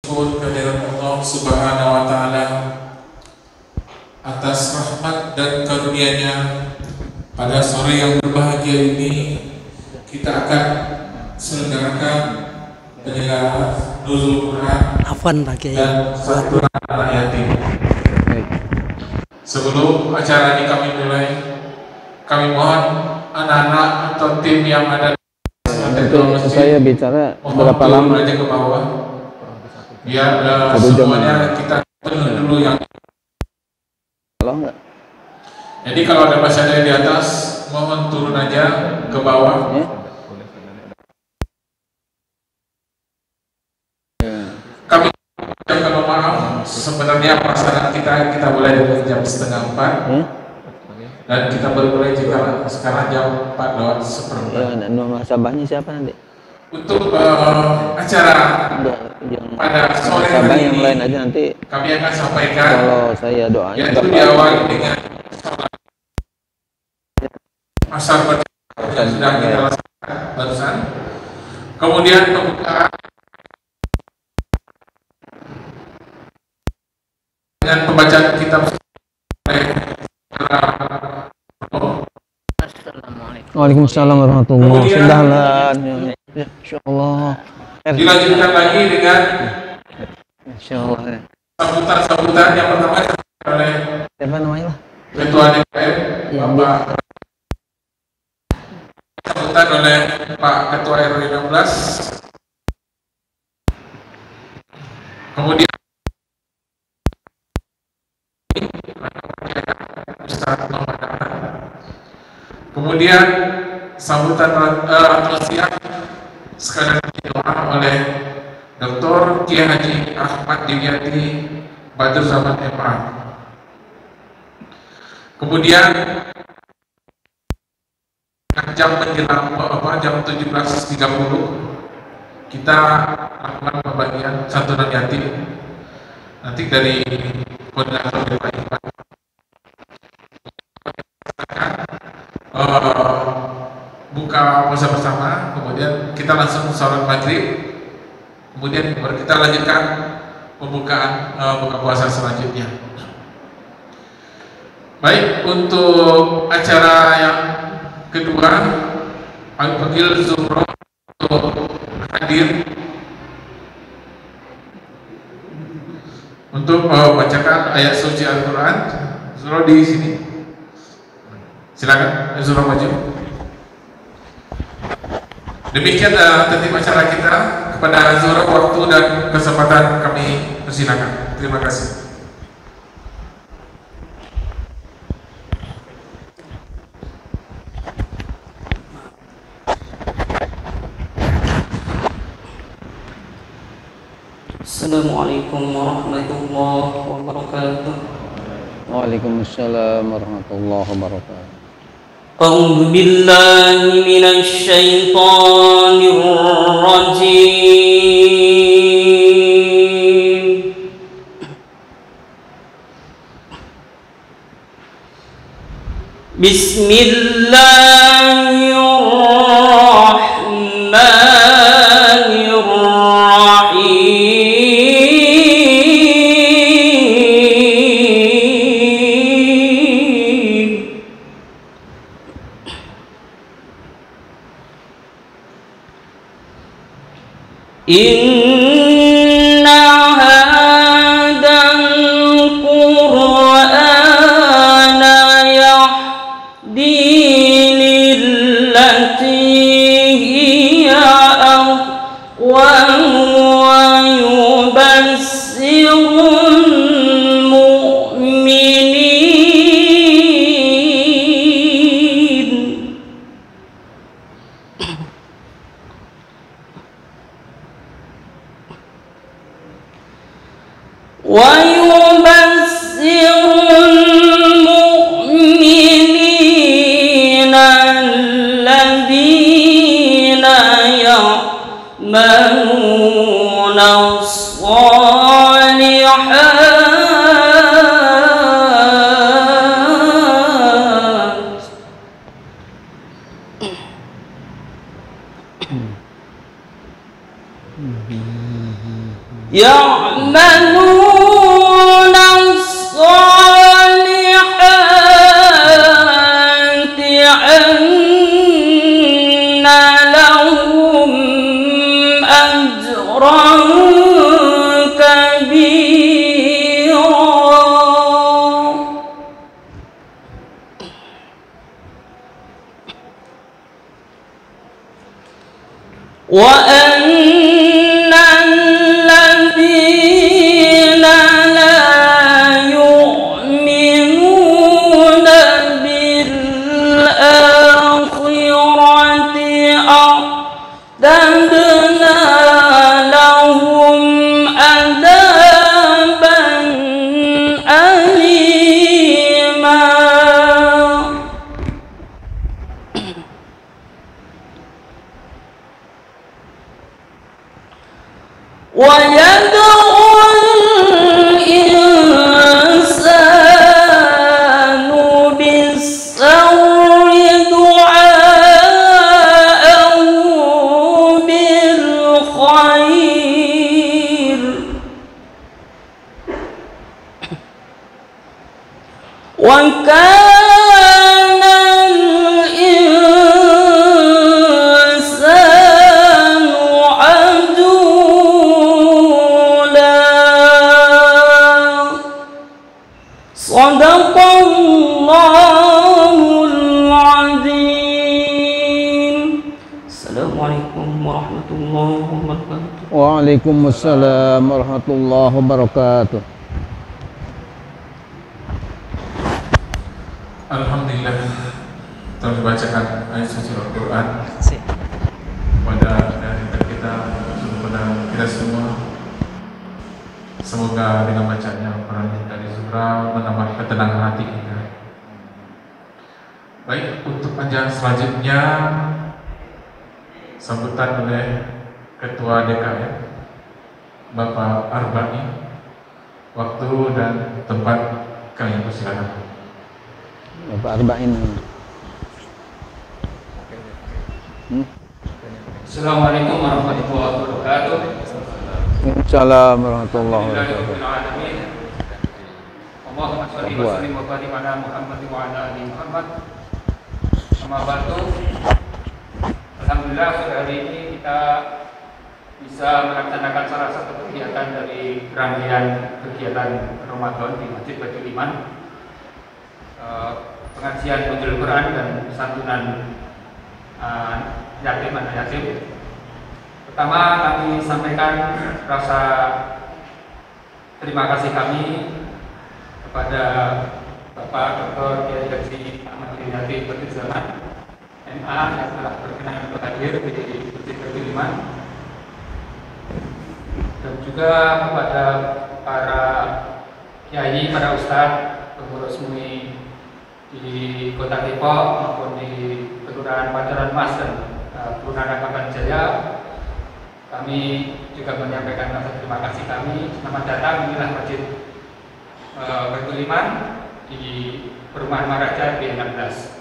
Syukur kehadirat Allah Subhanahu wa Ta'ala atas rahmat dan karunia-Nya. Pada sore yang berbahagia ini kita akan selenggarakan penyelenggaraan nuzul Quran dan santunan anak yatim. Sebelum acara ini kami mulai, kami mohon anak-anak atau tim yang ada untuk saya bicara berapa lama aja ke bawah biar semuanya kita penuh dulu yang kalau enggak. Jadi kalau ada masyarakat di atas mohon turun aja ke bawah Kami kalau maaf sebenarnya pelaksanaan kita mulai dari jam 3:30 dan kita baru mulai jika sekarang jam 4:04. Dan nasabahnya siapa nanti? Untuk acara pada sore hari ini yang lain aja nanti kami akan sampaikan kalau saya doanya yaitu diawali dengan asar yang sudah kita laksanakan barusan, kemudian pembukaan dengan pembacaan kitab. Waalaikumsalam warahmatullahi wabarakatuh. Ya, insyaallah. Dilanjutkan lagi dengan insyaallah. sambutan yang pertama oleh siapa namanya? Ketua DPR Bapak. Sambutan oleh Pak Ketua RW 16. Kemudian Ustaz Muhammad Ahmad. Kemudian sambutan siang sekalian doa oleh Dr. Kiai Haji Ahmad Dimyati Badrul Zaman MA. Kemudian jam menjelang jam 17.30 kita lakukan pembagian santunan yatim. Nanti dari koordinator Bapak Iman buka puasa bersama, kemudian kita langsung sholat maghrib, kemudian baru kita lanjutkan pembukaan buka puasa selanjutnya. Baik, untuk acara yang kedua kami panggil Zuhro untuk hadir untuk membacakan ayat suci Al-Quran. Zuhro di sini, silakan Zuhro maju. Demikian tertib acara kita. Kepada Zuhro waktu dan kesempatan kami persilakan. Terima kasih. Assalamualaikum warahmatullahi wabarakatuh. Waalaikumsalam warahmatullahi wabarakatuh. أعوذ بالله من الشيطان الرجيم. بسم الله الرحمن الرحيم. إن هذا القرآن يهدي للتي هي أقوم ويبشر المؤمنين الذين يعملون الصالحات يعملون يعملون الصالحات أن لهم أجرا كبيرا وأن الذين لا يؤمنون بالآخرة أعتدنا لهم عذابا أليما ويدعو الإنسان بالشر دعاءه بالخير وكان الإنسان عجولا صدق الله العظيم السلام عليكم ورحمة الله وبركاته Waalaikumsalam warahmatullahi wabarakatuh. Alhamdulillah telah dibacakan ayat suci Al-Quran pada hari kita kepada kita semua. Semoga dengan bacanya Al-Quran dari surah menambah ketenangan hati kita. Baik, untuk panjang selanjutnya sambutan oleh Ketua DKM Bapak Arbani. Waktu dan tempat kalian persilakan. Bapak Arba'in. Assalamualaikum warahmatullahi wabarakatuh. Waalaikumsalam warahmatullahi wabarakatuh. Allahumma sholli wa sallim wa barik ala Muhammad wa ala ali Muhammad. Amma ba'du. Alhamdulillah sore hari ini kita bisa melaksanakan salah satu kegiatan dari rangkaian kegiatan Ramadan di Masjid Baitul Iman, pengajian Nuzul Quran dan santunan yatim anak yatim. Pertama kami sampaikan rasa terima kasih kami kepada Bapak Dr. Kiai Haji Ahmad Yati Baitul Zaman MA yang telah berkenan untuk hadir di Masjid Baitul Iman, dan juga kepada para kiai, para ustadz, pengurus MUI di Kota Depok maupun di Kelurahan Pancoran Mas dan Kelurahan Kapan Jaya. Kami juga menyampaikan rasa terima kasih kami. Selamat datang, inilah Masjid Baitul Iman di Perumahan Maraja B16.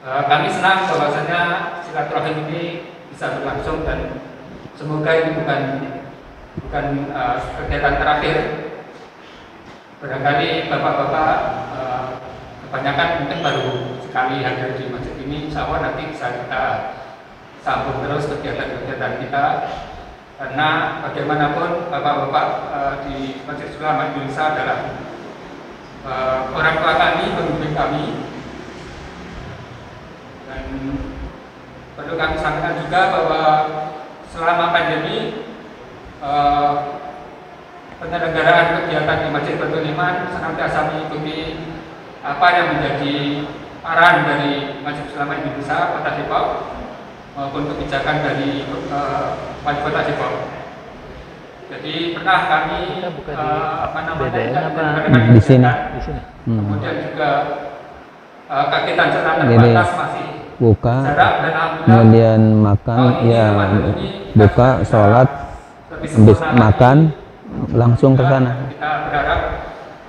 Kami senang bahwasanya silaturahim ini bisa berlangsung dan semoga ini bukan kegiatan terakhir. Barangkali bapak-bapak kebanyakan mungkin baru sekali hadir di masjid ini. Insya Allah nanti bisa kita sambung terus kegiatan-kegiatan kita, karena bagaimanapun bapak-bapak di Masjid Sulaiman Indonesia adalah orang tua kami, pemimpin kami. Dan perlu kami sampaikan juga bahwa selama pandemi penyelenggaraan kegiatan di Masjid Baitul Iman senantiasa mengikuti apa yang menjadi arahan dari Masjid Sulaiman Indonesia Kota Depok maupun kebijakan dari Wali Kota Depok. Jadi pernah kami di sini. Kemudian juga kegiatan serta terbatas masih buka, jarak, dan kemudian makan, ya buka, sholat, habis makan langsung ke sana. Kita berharap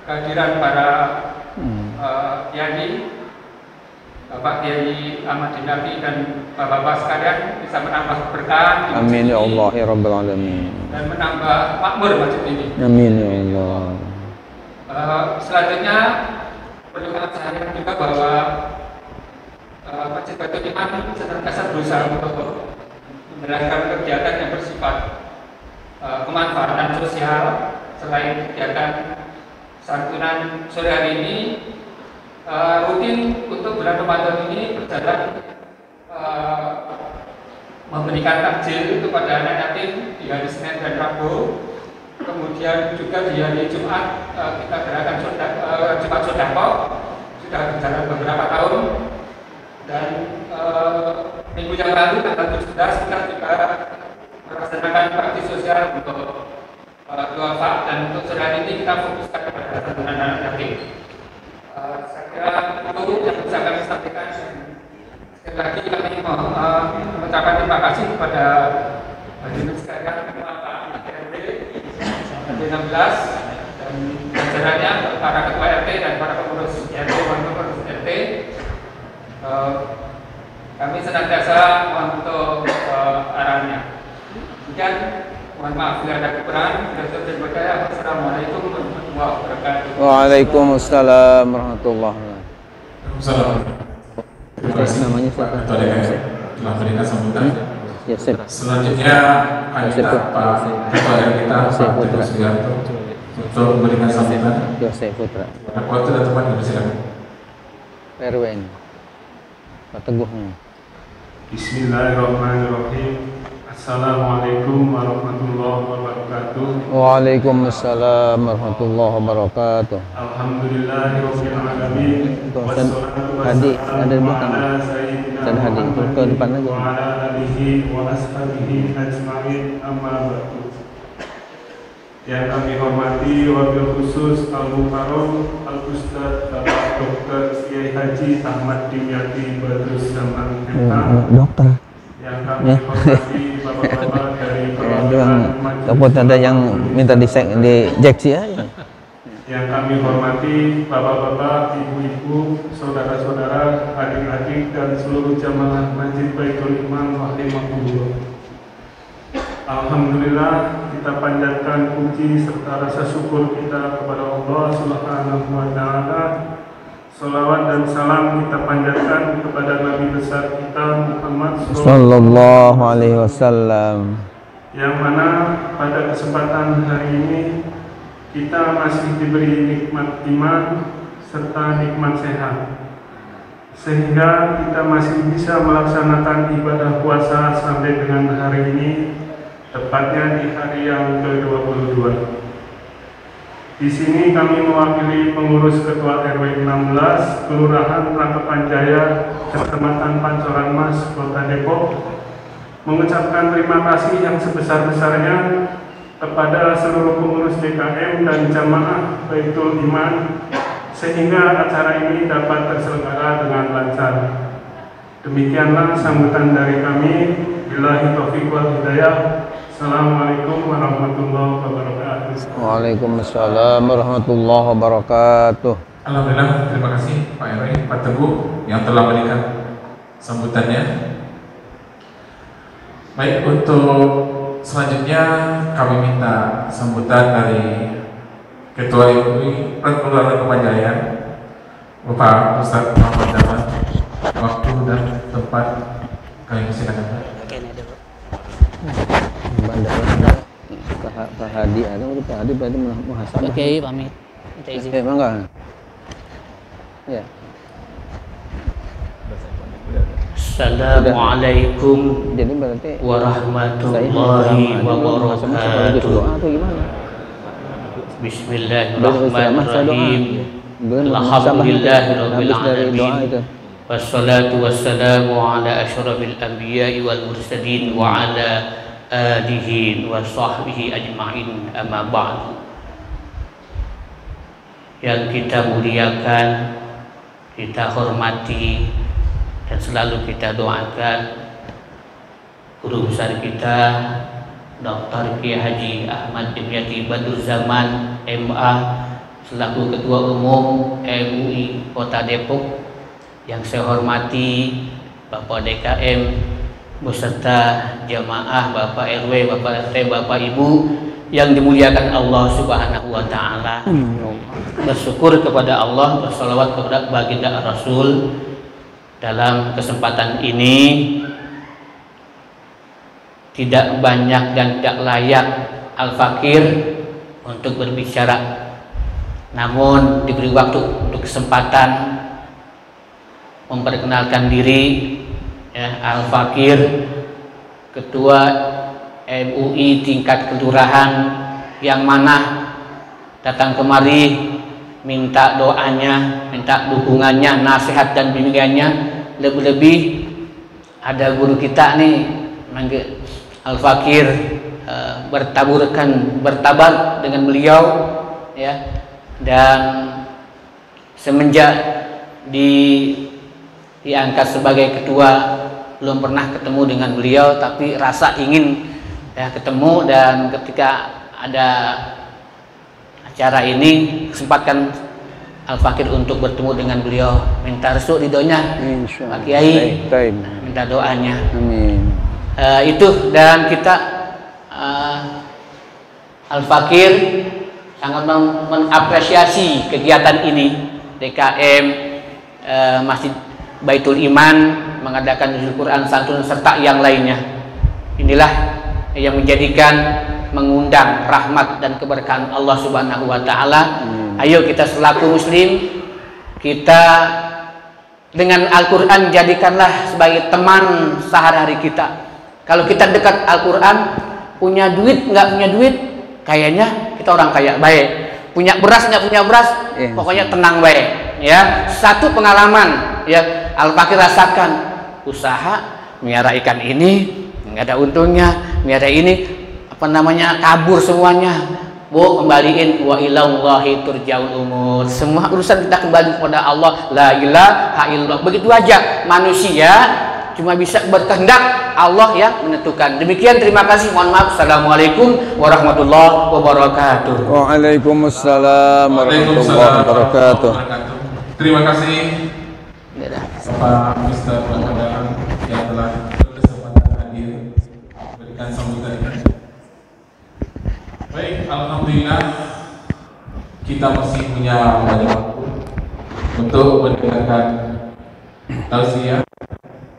kehadiran para kiai Bapak Kiai Ahmad Dinafi dan Bapak-bapak sekalian bisa menambah berkah. Amin ya Allah ya Rabbal Alamin. Dan menambah makmur masjid ini. Amin ya Allah. Selanjutnya perlu saya juga bahwa Masjid Baitul Iman senantiasa berusaha untuk menjalankan kegiatan yang bersifat kemanfaatan sosial. Selain kegiatan santunan sore hari ini, rutin untuk bulan Ramadan ini berjalan memberikan takjil kepada anak yatim di hari Senin dan Rabu. Kemudian juga di hari Jumat kita gerakan Jumat Sodako sudah berjalan beberapa tahun, dan minggu yang lalu tanggal 17 kita juga melaksanakan bakti sosial untuk duafa, dan untuk sore hari ini kita fokuskan kepada santunan anak yatim. Saya kira itu yang bisa kami sampaikan. Sekali lagi kami mengucapkan terima kasih kepada hadirin sekalian, Pak RT 16 dan jajarannya, para ketua RT dan para pengurus RT, pengurus RT. Kami senantiasa untuk arahnya. Demikian, mohon maaf bila ada kekurangan. Assalamualaikum warahmatullahi wabarakatuh. Waalaikumsalam warahmatullahi wabarakatuh. Terima kasih. Namanya siapa? Ketua DKM telah memberikan sambutan. Yosef. Selanjutnya kami minta Pak Ketua RT kita Pak Teguh Sugiarto untuk memberikan sambutan. Yosef Putra. Waktu dan tempat dipersilakan. RW ini. Pak Teguh. Bismillahirrahmanirrahim. Assalamualaikum warahmatullahi wabarakatuh. Waalaikumsalam warahmatullahi wabarakatuh. Alhamdulillahirabbil alamin. Hadi ada di belakang. Dan Hadi itu ke depan lagi. Wa ala alihi wa ashabihi ajma'in, amma ba'du. Yang kami hormati wabil khusus Al-Mukarram Al-Ustaz Bapak Dr. Kiai Haji Ahmad Dimyati Badrus Zaman Dokter. Yang kami hormati bapak-bapak dari Takut ada yang minta dijeksi aja. Yang kami hormati bapak-bapak, ibu-ibu, saudara-saudara, adik-adik dan seluruh jamaah Masjid Baitul Iman rahimahullah. Alhamdulillah, kita panjatkan puji serta rasa syukur kita kepada Allah Subhanahu wa taala. Salawat dan salam kita panjatkan kepada Nabi besar kita Muhammad sallallahu alaihi wasallam, yang mana pada kesempatan hari ini kita masih diberi nikmat iman serta nikmat sehat, sehingga kita masih bisa melaksanakan ibadah puasa sampai dengan hari ini, tepatnya di hari yang ke-22. Di sini kami mewakili pengurus Ketua RW 16 Kelurahan Rangkapan Jaya, Kecamatan Pancoran Mas, Kota Depok, mengucapkan terima kasih yang sebesar-besarnya kepada seluruh pengurus DKM dan jamaah Baitul Iman, sehingga acara ini dapat terselenggara dengan lancar. Demikianlah sambutan dari kami. Billahi taufiq wal hidayah. Assalamualaikum warahmatullahi wabarakatuh. Waalaikumsalam warahmatullahi wabarakatuh. Alhamdulillah, terima kasih Pak RW, Pak Teguh yang telah memberikan sambutannya. Baik, untuk selanjutnya kami minta sambutan dari Ketua MUI Kelurahan Rangkapan Jaya, Bapak Ustadz Muhammad Daman. Waktu dan tempat kami persilakan. Bandara Pak Hadi ada, Pak Hadi berarti muhasabah. Oke, pamit. Minta izin. Oke, mangga. Ya. Assalamualaikum Jadi berarti warahmatullahi wabarakatuh. Doa atau gimana? Bismillahirrahmanirrahim. Alhamdulillahirabbil alamin. Wassalatu wassalamu ala asyrafil anbiya'i wal mursalin wa ala alihi wa sahbihi ajma'in, amma ba'du. Yang kita muliakan, kita hormati, dan selalu kita doakan guru besar kita Dr. Kiai Haji Ahmad Dimyati Badrus Zaman MA selaku Ketua Umum MUI Kota Depok, Yang saya hormati Bapak DKM beserta jamaah, Bapak RW, Bapak RT, Bapak Ibu yang dimuliakan Allah Subhanahu wa taala. Bersyukur kepada Allah, bersalawat kepada baginda Rasul. Dalam kesempatan ini tidak banyak dan tidak layak Al-Fakir untuk berbicara, namun diberi waktu untuk kesempatan memperkenalkan diri ya, Al-Fakir, Ketua MUI tingkat kelurahan, yang mana datang kemari minta doanya, minta dukungannya, nasihat dan bimbingannya. Lebih-lebih ada guru kita nih manggil Al-Fakir, bertabar dengan beliau ya. Dan semenjak diangkat sebagai ketua, belum pernah ketemu dengan beliau, tapi rasa ingin ya ketemu. Dan ketika ada acara ini, kesempatkan Al-Fakir untuk bertemu dengan beliau, minta restu ridhonya Pak Kiai, minta doanya. Amin. Itu, dan kita Al-Fakir sangat mengapresiasi kegiatan ini. DKM Masjid Baitul Iman mengadakan nuzul Quran, santun serta yang lainnya. Inilah yang menjadikan mengundang rahmat dan keberkahan Allah Subhanahu wa taala. Ayo kita selaku muslim, kita dengan Al-Qur'an jadikanlah sebagai teman sehari-hari kita. Kalau kita dekat Al-Qur'an, punya duit nggak punya duit, kayaknya kita orang kaya baik. Punya beras nggak punya beras, pokoknya tenang baik. Ya, satu pengalaman ya Al-Fakir rasakan, usaha miara ikan ini nggak ada untungnya, miara ini kabur semuanya. Bu, kembaliin, wa ilallahi turja'ul umur. Semua urusan kita kembali kepada Allah, la ilaha illallah. Begitu aja. Manusia cuma bisa berkehendak, Allah yang menentukan. Demikian, terima kasih, mohon maaf. Assalamualaikum warahmatullahi wabarakatuh. Waalaikumsalam warahmatullahi wabarakatuh. Terima kasih Bapak Mr. Bapak yang telah berkesempatan hadir memberikan sambutan. Baik, alhamdulillah kita masih punya banyak waktu untuk mendengarkan tausiah,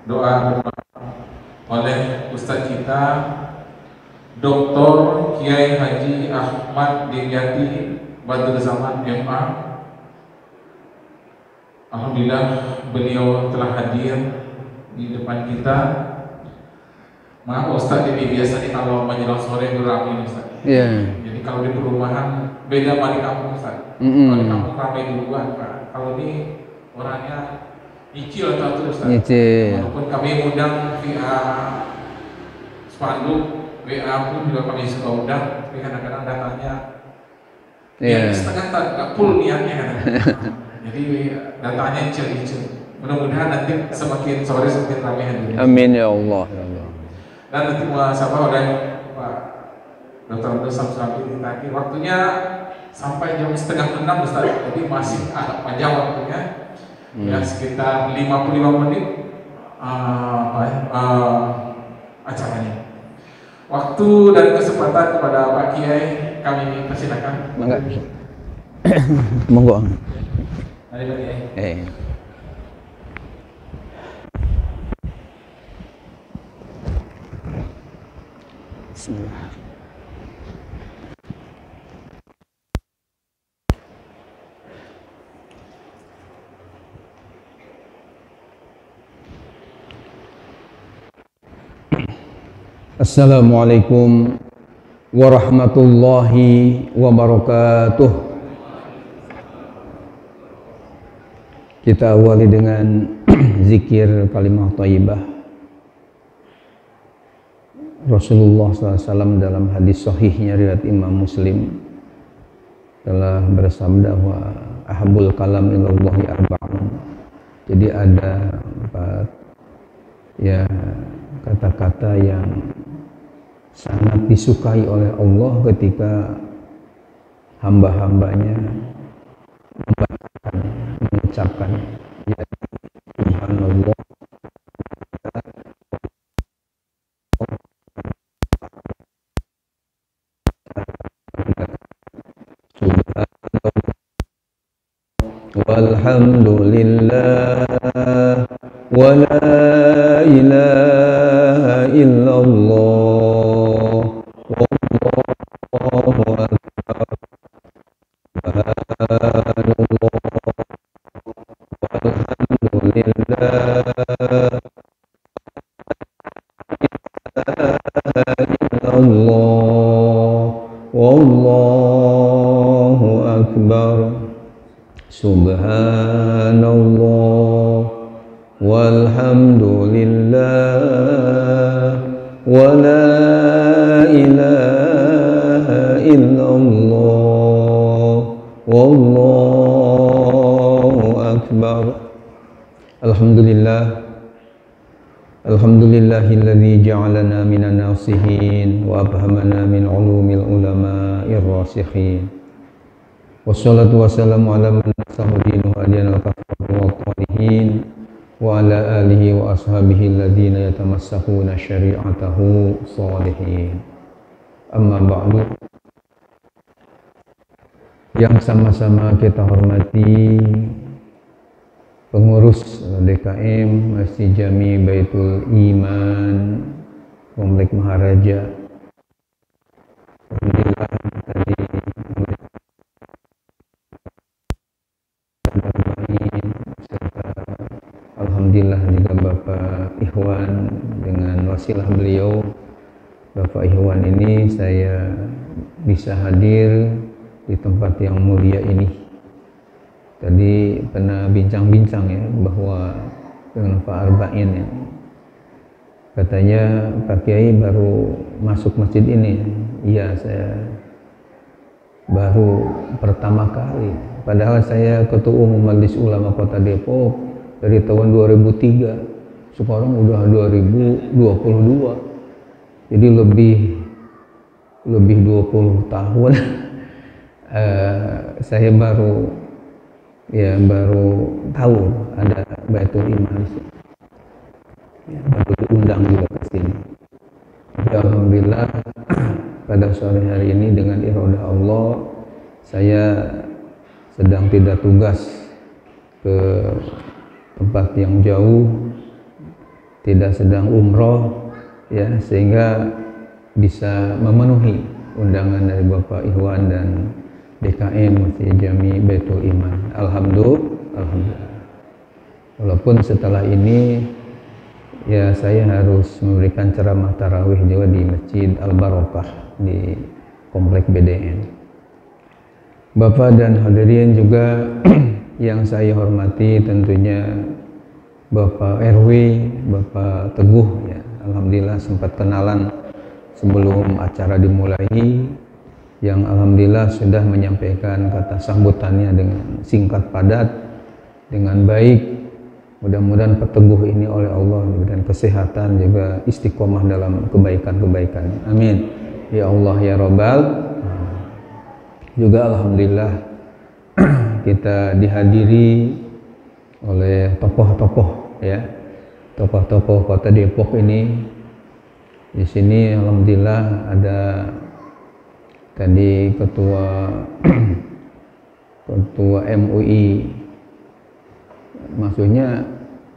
doa oleh Ustaz kita Dr. Kiai Haji Ahmad Diryati Badrul Zaman MA. Alhamdulillah beliau telah hadir di depan kita. Maaf Ustaz, ini biasanya kalau menjelang sore ramai Ustaz. Yeah. Jadi kalau di perumahan beda sama di kampung Ustaz. Kalau di kampung ramai duluan Pak. Kalau ini orangnya nyicil atau terus Ustaz. Nyicil. Walaupun kami undang via spanduk, WA pun juga kami suka undang, tapi kadang-kadang datanya setengah tak nggak full niatnya kan. Jadi datanya nyicil. Mudah-mudahan nanti semakin sore semakin ramai hadirnya. Amin ya Allah. Ya Allah. Dan nanti muhasabah oleh Pak Dr. Abdul Samsudi ditagi waktunya sampai jam 5:30 Ustaz. Jadi masih agak panjang waktunya. Ya sekitar 55 menit acaranya. Waktu dan kesempatan kepada Pak Kiai kami persilakan. Mangga. Monggo. Mari Pak Kiai. Bismillah. Assalamualaikum warahmatullahi wabarakatuh. Kita awali dengan zikir kalimah thayyibah. Rasulullah SAW dalam hadis sahihnya riwayat Imam Muslim telah bersabda wa ahabul kalam ilallahi arba'un. Jadi ada 4 kata-kata yang sangat disukai oleh Allah ketika hamba-hambanya membacakannya, mengucapkannya. subhanallah. Walhamdulillah wa la ilaha illallah wallahu akbar walhamdulillah illallah wallahu akbar subhanallah walhamdulillah wa la ilaha illallah wallahu akbar. Alhamdulillah, alhamdulillahilladzi ja'alana minan nasihin wa abhamana min ulumil ulama'ir rasikhin. Wassalatu wassalamu ala man nasahu dinuhu adiyanal kafir wa qalihin wa ala alihi wa ashabihi alladhina yatamassakuna syari'atahu salihin. Amma ba'du. Yang sama-sama kita hormati pengurus DKM Masjid Jami Baitul Iman Komplek Maharaja. Alhamdulillah tadi alhamdulillah juga Bapak Ikhwan, dengan wasilah beliau Bapak Ikhwan ini saya bisa hadir di tempat yang mulia ini. Tadi pernah bincang-bincang ya bahwa dengan Pak Arba'in ya, katanya Pak Kiai baru masuk masjid ini. Iya, saya baru pertama kali. Padahal saya Ketua Umum Majelis Ulama Kota Depok dari tahun 2003. Sekarang udah 2022. Jadi lebih 20 tahun. Saya baru tahu ada Baitul Iman di sini. Ya, baru diundang juga ke sini. Alhamdulillah pada sore hari ini dengan irodah Allah saya sedang tidak tugas ke tempat yang jauh, tidak sedang umroh ya, sehingga bisa memenuhi undangan dari Bapak Ikhwan dan DKM Masjid Jami Baitul Iman. Alhamdulillah. Walaupun setelah ini ya saya harus memberikan ceramah tarawih juga di Masjid Al-Barokah di Komplek BDN. Bapak dan hadirin juga yang saya hormati, tentunya Bapak RW, Bapak Teguh ya. Alhamdulillah sempat kenalan sebelum acara dimulai, yang alhamdulillah sudah menyampaikan kata sambutannya dengan singkat padat, dengan baik. Mudah-mudahan Pak Teguh ini oleh Allah diberikan kesehatan, juga istiqomah dalam kebaikan-kebaikannya. Amin. Ya Allah ya Rabbal. Juga alhamdulillah kita dihadiri oleh tokoh-tokoh ya, tokoh-tokoh Kota Depok ini. Di sini alhamdulillah ada tadi ketua MUI, maksudnya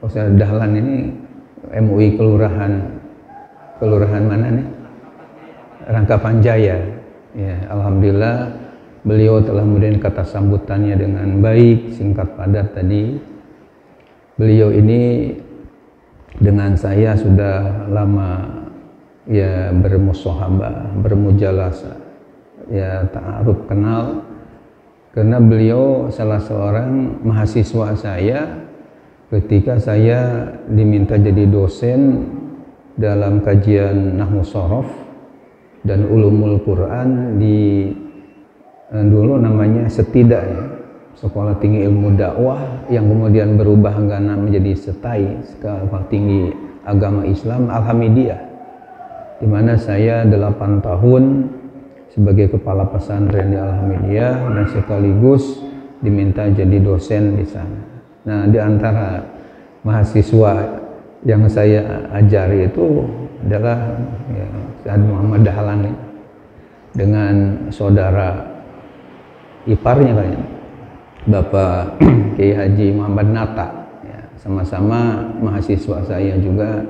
Ustaz Dahlan ini MUI kelurahan mana nih? Rangkapan Jaya. Ya, alhamdulillah beliau telah memberikan kata sambutannya dengan baik, singkat padat tadi. Beliau ini dengan saya sudah lama ya bermusahabah, bermujalasah, ya ta'aruf, kenal, karena beliau salah seorang mahasiswa saya ketika saya diminta jadi dosen dalam kajian Nahwu Shorof dan Ulumul Quran di dulu namanya Setidaknya Sekolah Tinggi Ilmu Dakwah, yang kemudian berubah menjadi SETAI, Sekolah Tinggi Agama Islam Al-Hamidiyah, di mana saya 8 tahun sebagai kepala pesantren di Al-Hamidiyah dan sekaligus diminta jadi dosen di sana. Nah, di antara mahasiswa yang saya ajari itu adalah ya, Ustaz Muhammad Dahlan dengan saudara iparnya kayaknya Bapak Kiai Haji Muhammad Nata, ya, sama-sama mahasiswa saya juga,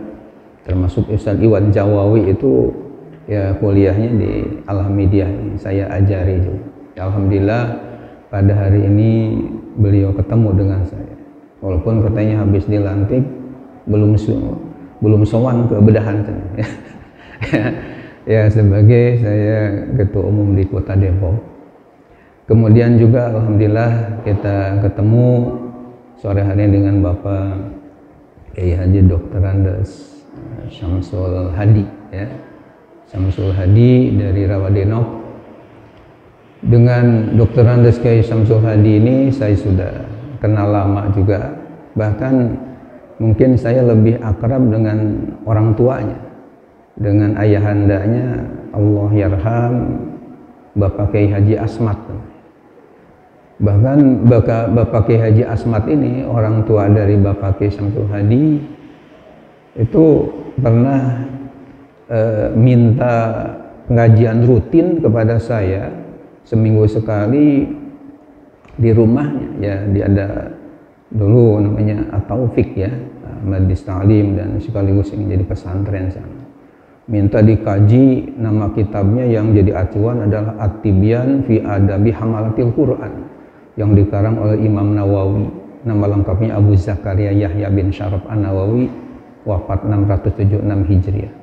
termasuk Ustaz Iwan Jawawi itu ya kuliahnya di Alhamdulillah saya ajari juga. Alhamdulillah pada hari ini beliau ketemu dengan saya, walaupun katanya habis dilantik belum sowan ke bedahan ya sebagai saya ketua umum di Kota Depok. Kemudian juga alhamdulillah kita ketemu sore hari dengan Bapak Kiai Haji Dr. Andes Syamsul Hadi, ya. Syamsul Hadi dari Rawadenok. Dengan Dr. Andes Kiai Syamsul Hadi ini saya sudah kenal lama juga, bahkan mungkin saya lebih akrab dengan orang tuanya, dengan ayahandanya Allah yarham Bapak Kiai Haji Asmat. Bahkan Bapak Kiai Haji Asmat ini, orang tua dari Bapak Kiai Syamsul Hadi, itu pernah minta pengajian rutin kepada saya seminggu sekali di rumahnya. Ya, dia ada dulu namanya At-Taufik, ya, Majlis Ta'lim dan sekaligus yang jadi pesantren sana. Minta dikaji, nama kitabnya yang jadi acuan adalah At-Tibyan fi Adabi Hamalatil Quran, yang dikarang oleh Imam Nawawi. Nama lengkapnya Abu Zakaria Yahya bin Syaraf An-Nawawi, wafat 676 Hijriah.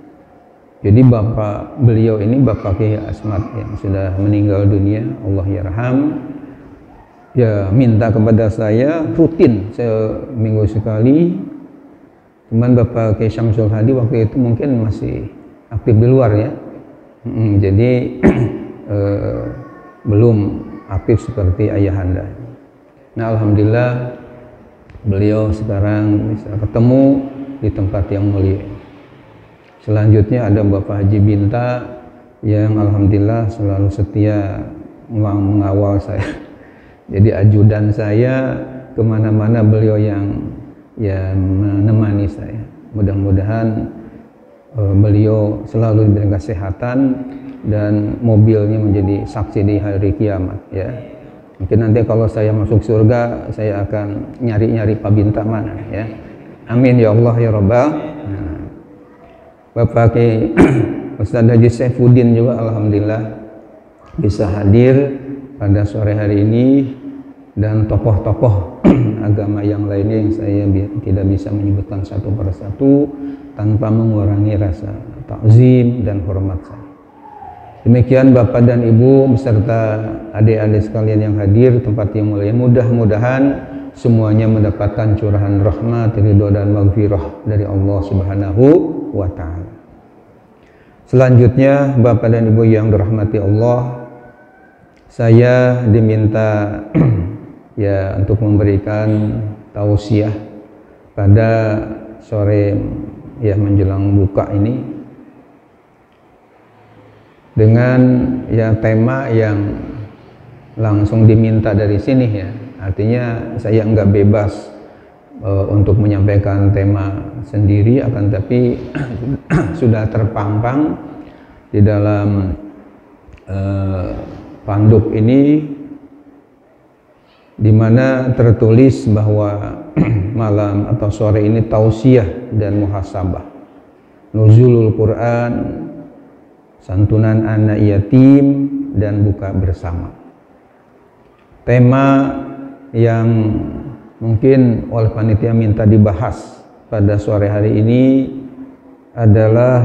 Jadi bapak beliau ini, Bapak Kiai Asmat yang sudah meninggal dunia, Allah yarham, ya minta kepada saya rutin seminggu sekali. Cuman Bapak Kiai Syamsul Hadi waktu itu mungkin masih aktif di luar, ya. Jadi belum aktif seperti ayahanda. Nah, alhamdulillah beliau sekarang bisa ketemu di tempat yang mulia. Selanjutnya ada Bapak Haji Binta yang alhamdulillah selalu setia mengawal saya. Jadi ajudan saya kemana-mana beliau yang menemani saya. Mudah-mudahan beliau selalu diberi kesehatan dan mobilnya menjadi saksi di hari kiamat, ya. Mungkin nanti kalau saya masuk surga, saya akan nyari-nyari Pak Binta mana, ya. Amin ya Allah ya Rabbal. Nah, Bapak Kiai Ustaz Haji Saifuddin juga alhamdulillah bisa hadir pada sore hari ini, dan tokoh-tokoh agama yang lainnya yang saya tidak bisa menyebutkan satu persatu tanpa mengurangi rasa takzim dan hormat saya. Demikian Bapak dan Ibu beserta adik-adik sekalian yang hadir tempat yang mulia, mudah-mudahan semuanya mendapatkan curahan rahmat, ridho dan maghfirah dari Allah Subhanahu wa taala. Selanjutnya Bapak dan Ibu yang dirahmati Allah, saya diminta ya untuk memberikan tausiah pada sore ya menjelang buka ini dengan ya tema yang langsung diminta dari sini, ya. Artinya saya nggak bebas untuk menyampaikan tema sendiri, akan tapi sudah terpampang di dalam panduk ini, di mana tertulis bahwa malam atau sore ini tausiah dan muhasabah, nuzulul Quran, santunan anak yatim, dan buka bersama. Tema yang mungkin oleh panitia minta dibahas pada sore hari ini adalah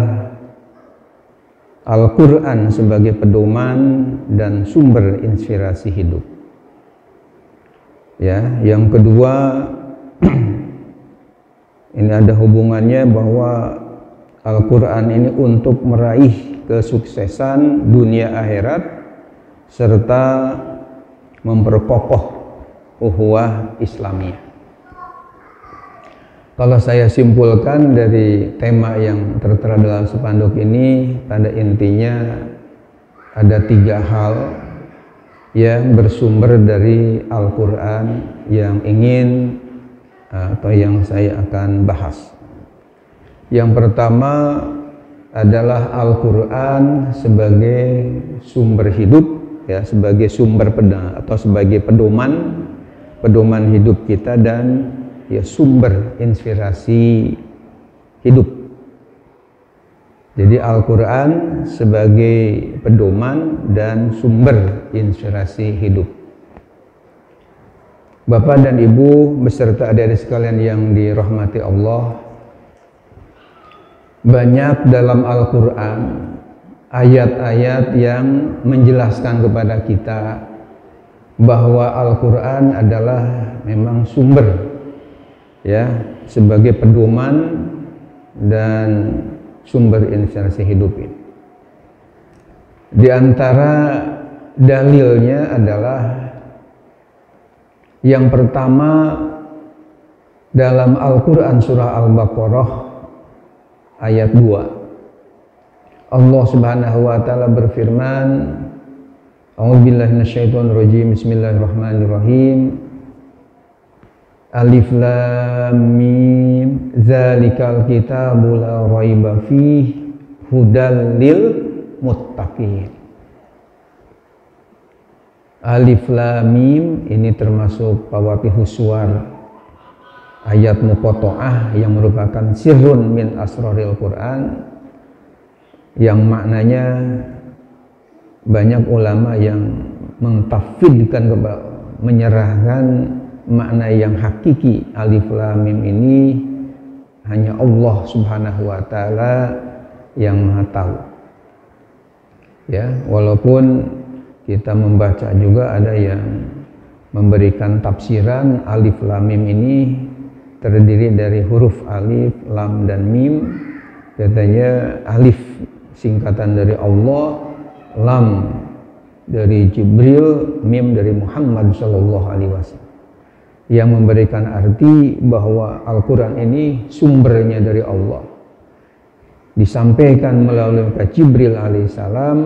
Al-Quran sebagai pedoman dan sumber inspirasi hidup. Ya, yang kedua ini ada hubungannya bahwa Al-Quran ini untuk meraih kesuksesan dunia akhirat serta memperkokoh ukhuwah Islamiyah. Kalau saya simpulkan dari tema yang tertera dalam spanduk ini, pada intinya ada 3 hal yang bersumber dari Al-Quran yang ingin atau yang saya akan bahas. Yang pertama adalah Al-Quran sebagai sumber hidup, ya, sebagai sumber atau sebagai pedoman hidup kita dan ya sumber inspirasi hidup. Jadi Al-Quran sebagai pedoman dan sumber inspirasi hidup. Bapak dan Ibu beserta adik-adik sekalian yang dirahmati Allah, banyak dalam Al-Quran ayat-ayat yang menjelaskan kepada kita bahwa Al-Quran adalah memang sumber, ya, sebagai pedoman dan sumber inspirasi hidup ini. Di antara dalilnya adalah yang pertama dalam Al-Quran surah Al-Baqarah ayat 2. Allah Subhanahu wa taala berfirman, A'udzubillahi minasyaitonirrajim. Bismillahirrahmanirrahim. Alif lam mim zalikal kitabu la raiba fihi hudal lil muttaqin. Alif lam mim ini termasuk fawatihus suwar, ayat muqatta'ah yang merupakan sirrun min asraril Quran, yang maknanya banyak ulama yang mentafsirkan, menyerahkan makna yang hakiki alif lam mim ini hanya Allah Subhanahu wa taala yang Maha tahu. Ya, walaupun kita membaca juga ada yang memberikan tafsiran alif lam mim ini terdiri dari huruf alif, lam dan mim. Katanya alif singkatan dari Allah, lam dari Jibril, mim dari Muhammad sallallahu alaihi wasallam, yang memberikan arti bahwa Al-Quran ini sumbernya dari Allah, disampaikan melalui Jibril alaihissalam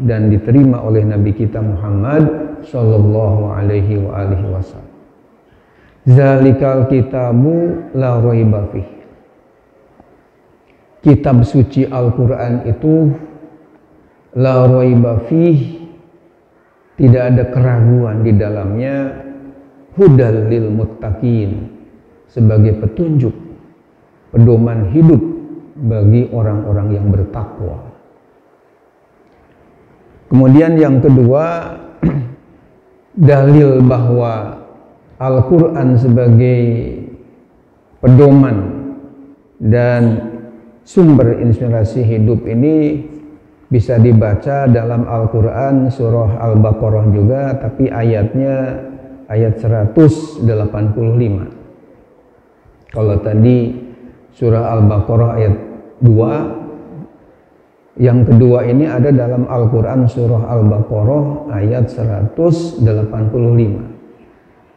dan diterima oleh Nabi kita Muhammad sallallahu alaihi wasallam. Zalikal kitabu la raiba fih. Kitab suci Al-Quran itu la raiba fih, tidak ada keraguan di dalamnya, hudal lil muttaqin, sebagai petunjuk, pedoman hidup bagi orang-orang yang bertakwa. Kemudian yang kedua, dalil bahwa Al-Quran sebagai pedoman dan sumber inspirasi hidup ini bisa dibaca dalam Al-Quran surah Al-Baqarah juga, tapi ayatnya ayat 185. Kalau tadi surah Al-Baqarah ayat 2, yang kedua ini ada dalam Al-Quran surah Al-Baqarah ayat 185.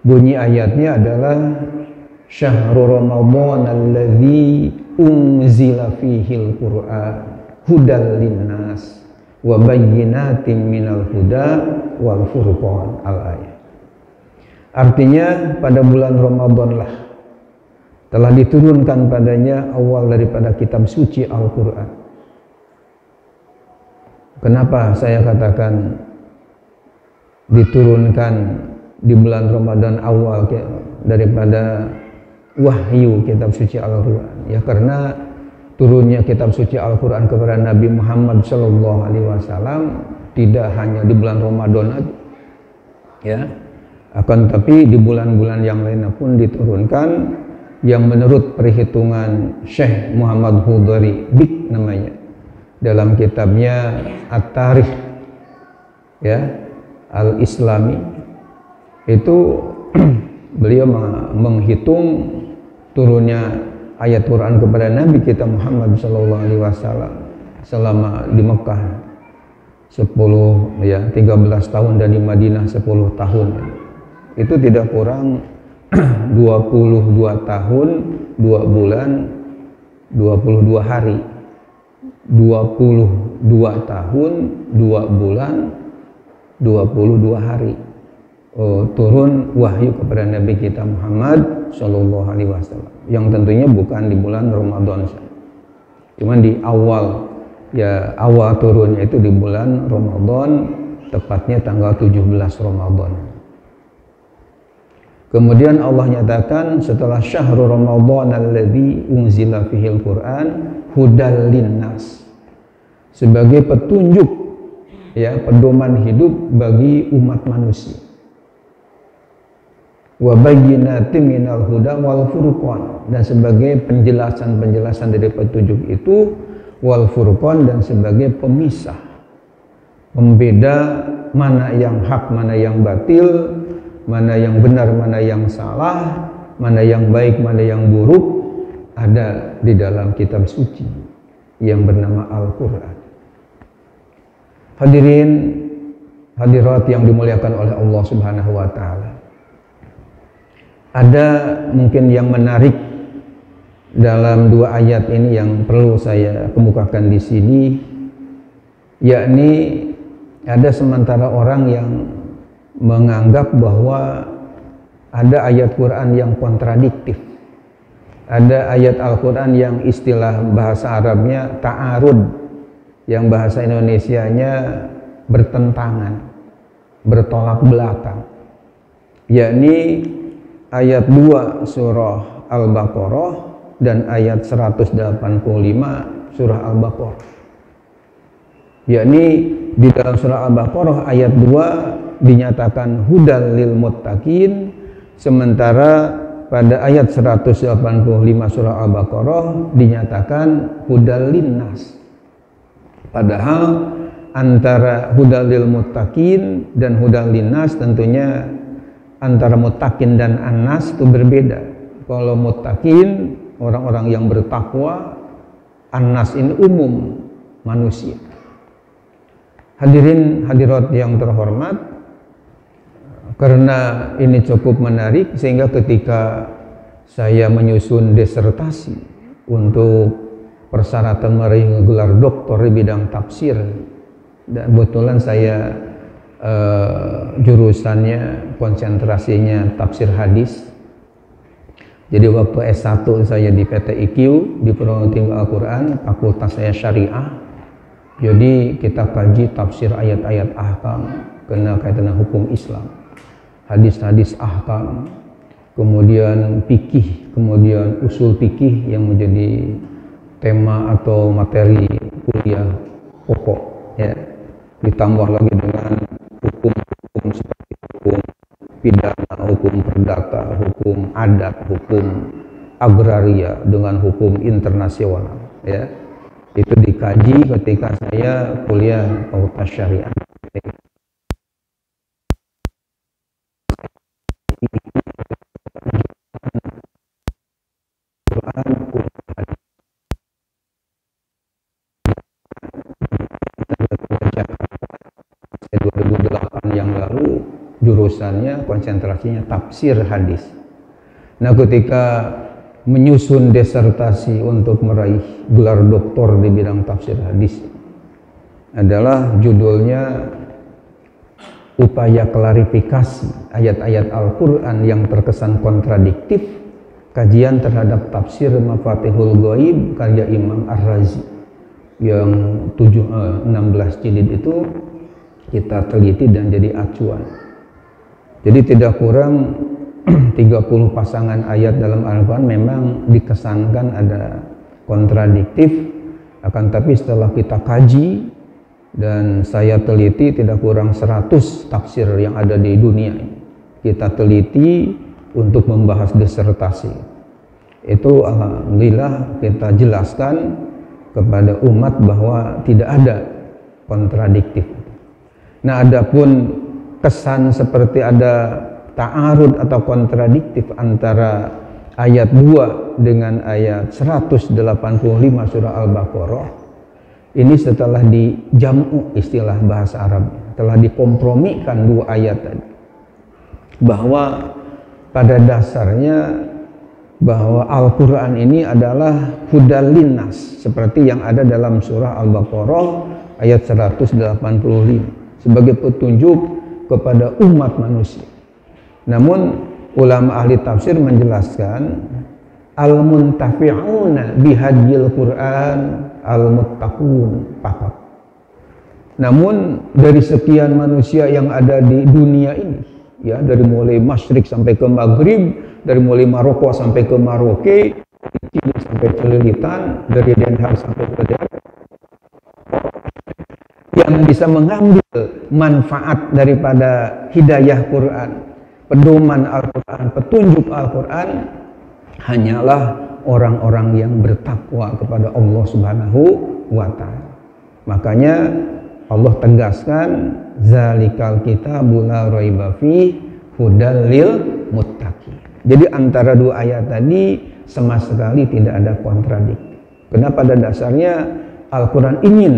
Bunyi ayatnya adalah Syahrul Ramadan alladzi unzila fihil Qur'an hudal linnas wa bayyinatin minal huda wal furqan al-ayat. Artinya pada bulan Ramadanlah telah diturunkan padanya awal daripada kitab suci Al-Quran. Kenapa saya katakan diturunkan di bulan Ramadan awal daripada wahyu kitab suci Al-Quran? Ya karena turunnya kitab suci Al-Quran kepada Nabi Muhammad SAW tidak hanya di bulan Ramadan aja, ya, akan tapi di bulan-bulan yang lainnya pun diturunkan, yang menurut perhitungan Syekh Muhammad Hudari Bik namanya dalam kitabnya At-Tarikh, ya, Al-Islami, itu beliau menghitung turunnya ayat Quran kepada Nabi kita Muhammad SAW selama di Mekah 13 tahun dan di Madinah 10 tahun. Itu tidak kurang 22 tahun 2 bulan 22 hari, 22 tahun 2 bulan 22 hari. turun wahyu kepada Nabi kita Muhammad Shallallahu Alaihi Wasallam, yang tentunya bukan di bulan Ramadan saja, cuman di awal turunnya itu di bulan Ramadan, tepatnya tanggal 17 Ramadan. Kemudian Allah nyatakan setelah syahrul Ramadan alladzi unzila fihil Quran hudal linnas, sebagai petunjuk, ya, pedoman hidup bagi umat manusia. Wa bayyinatin minal huda wal furqan, dan sebagai penjelasan dari petunjuk itu, wal furqan, dan sebagai pemisah, pembeda mana yang hak, mana yang batil, mana yang benar, mana yang salah, mana yang baik, mana yang buruk, ada di dalam kitab suci yang bernama Al-Quran. Hadirin hadirat yang dimuliakan oleh Allah Subhanahu wa Ta'ala, ada mungkin yang menarik dalam dua ayat ini yang perlu saya kemukakan di sini, yakni ada sementara orang yang menganggap bahwa ada ayat Quran yang kontradiktif, ada ayat Al-Quran yang istilah bahasa Arabnya ta'arud, yang bahasa Indonesianya bertentangan, bertolak belakang, yakni ayat 2 surah Al-Baqarah dan ayat 185 surah Al-Baqarah. Yakni di dalam surah Al-Baqarah ayat 2 dinyatakan hudal lil muttaqin, sementara pada ayat 185 surah Al-Baqarah dinyatakan hudal linnas. Padahal antara hudal lil muttaqin dan hudal linnas tentunya antara muttaqin dan annas itu berbeda. Kalau muttaqin orang-orang yang bertakwa, annas ini umum manusia. Hadirin hadirat yang terhormat, karena ini cukup menarik sehingga ketika saya menyusun disertasi untuk persyaratan meraih gelar doktor di bidang tafsir, dan kebetulan saya jurusannya konsentrasinya tafsir hadis. Jadi waktu S1 saya di PTIQ, di Perguruan Tinggi Al-Quran, fakultas saya syariah. Jadi kita kaji tafsir ayat-ayat ahkam kena kaitan dengan hukum Islam, hadis-hadis ahkam, kemudian fikih, kemudian usul fikih yang menjadi tema atau materi kuliah pokok, ya. Ditambah lagi dengan hukum seperti hukum pidana, hukum perdata, hukum adat, hukum agraria, dengan hukum internasional, ya. Itu dikaji ketika saya kuliah fakultas syariah. Yang lalu jurusannya konsentrasinya tafsir hadis. Nah, ketika menyusun disertasi untuk meraih gelar doktor di bidang tafsir hadis adalah judulnya upaya klarifikasi ayat-ayat Al-Quran yang terkesan kontradiktif, kajian terhadap tafsir Mafatihul Ghaib karya Imam Ar-Razi, yang 16 jilid itu kita teliti dan jadi acuan. Jadi tidak kurang 30 pasangan ayat dalam Al-Quran memang dikesankan ada kontradiktif, akan tapi setelah kita kaji dan saya teliti tidak kurang 100 tafsir yang ada di dunia ini, kita teliti untuk membahas disertasi. Itu alhamdulillah kita jelaskan kepada umat bahwa tidak ada kontradiktif. Nah, adapun kesan seperti ada ta'arud atau kontradiktif antara ayat 2 dengan ayat 185 surah Al-Baqarah, ini setelah dijamu istilah bahasa Arab, telah dikompromikan dua ayat tadi, bahwa pada dasarnya bahwa Al-Quran ini adalah hudal linnas, seperti yang ada dalam surah Al-Baqarah ayat 185, sebagai petunjuk kepada umat manusia. Namun ulama ahli tafsir menjelaskan al-muntafi'una bihadil Quran al-muttaqun faqat. Namun dari sekian manusia yang ada di dunia ini, ya, dari mulai Masyrik sampai ke Maghrib, dari mulai Maroko sampai ke Maroke, dari Chile sampai Celilitan, dari Den Haag sampai ke Den Haag, yang bisa mengambil manfaat daripada hidayah Quran, pedoman Al-Quran, petunjuk Al-Quran, hanyalah orang-orang yang bertakwa kepada Allah Subhanahu wa Ta'ala. Makanya Allah tegaskan zalikal kitabul la raiba fi hudal lil muttaqin. Jadi antara dua ayat tadi sama sekali tidak ada kontradiksi. Karena pada dasarnya Al-Quran ingin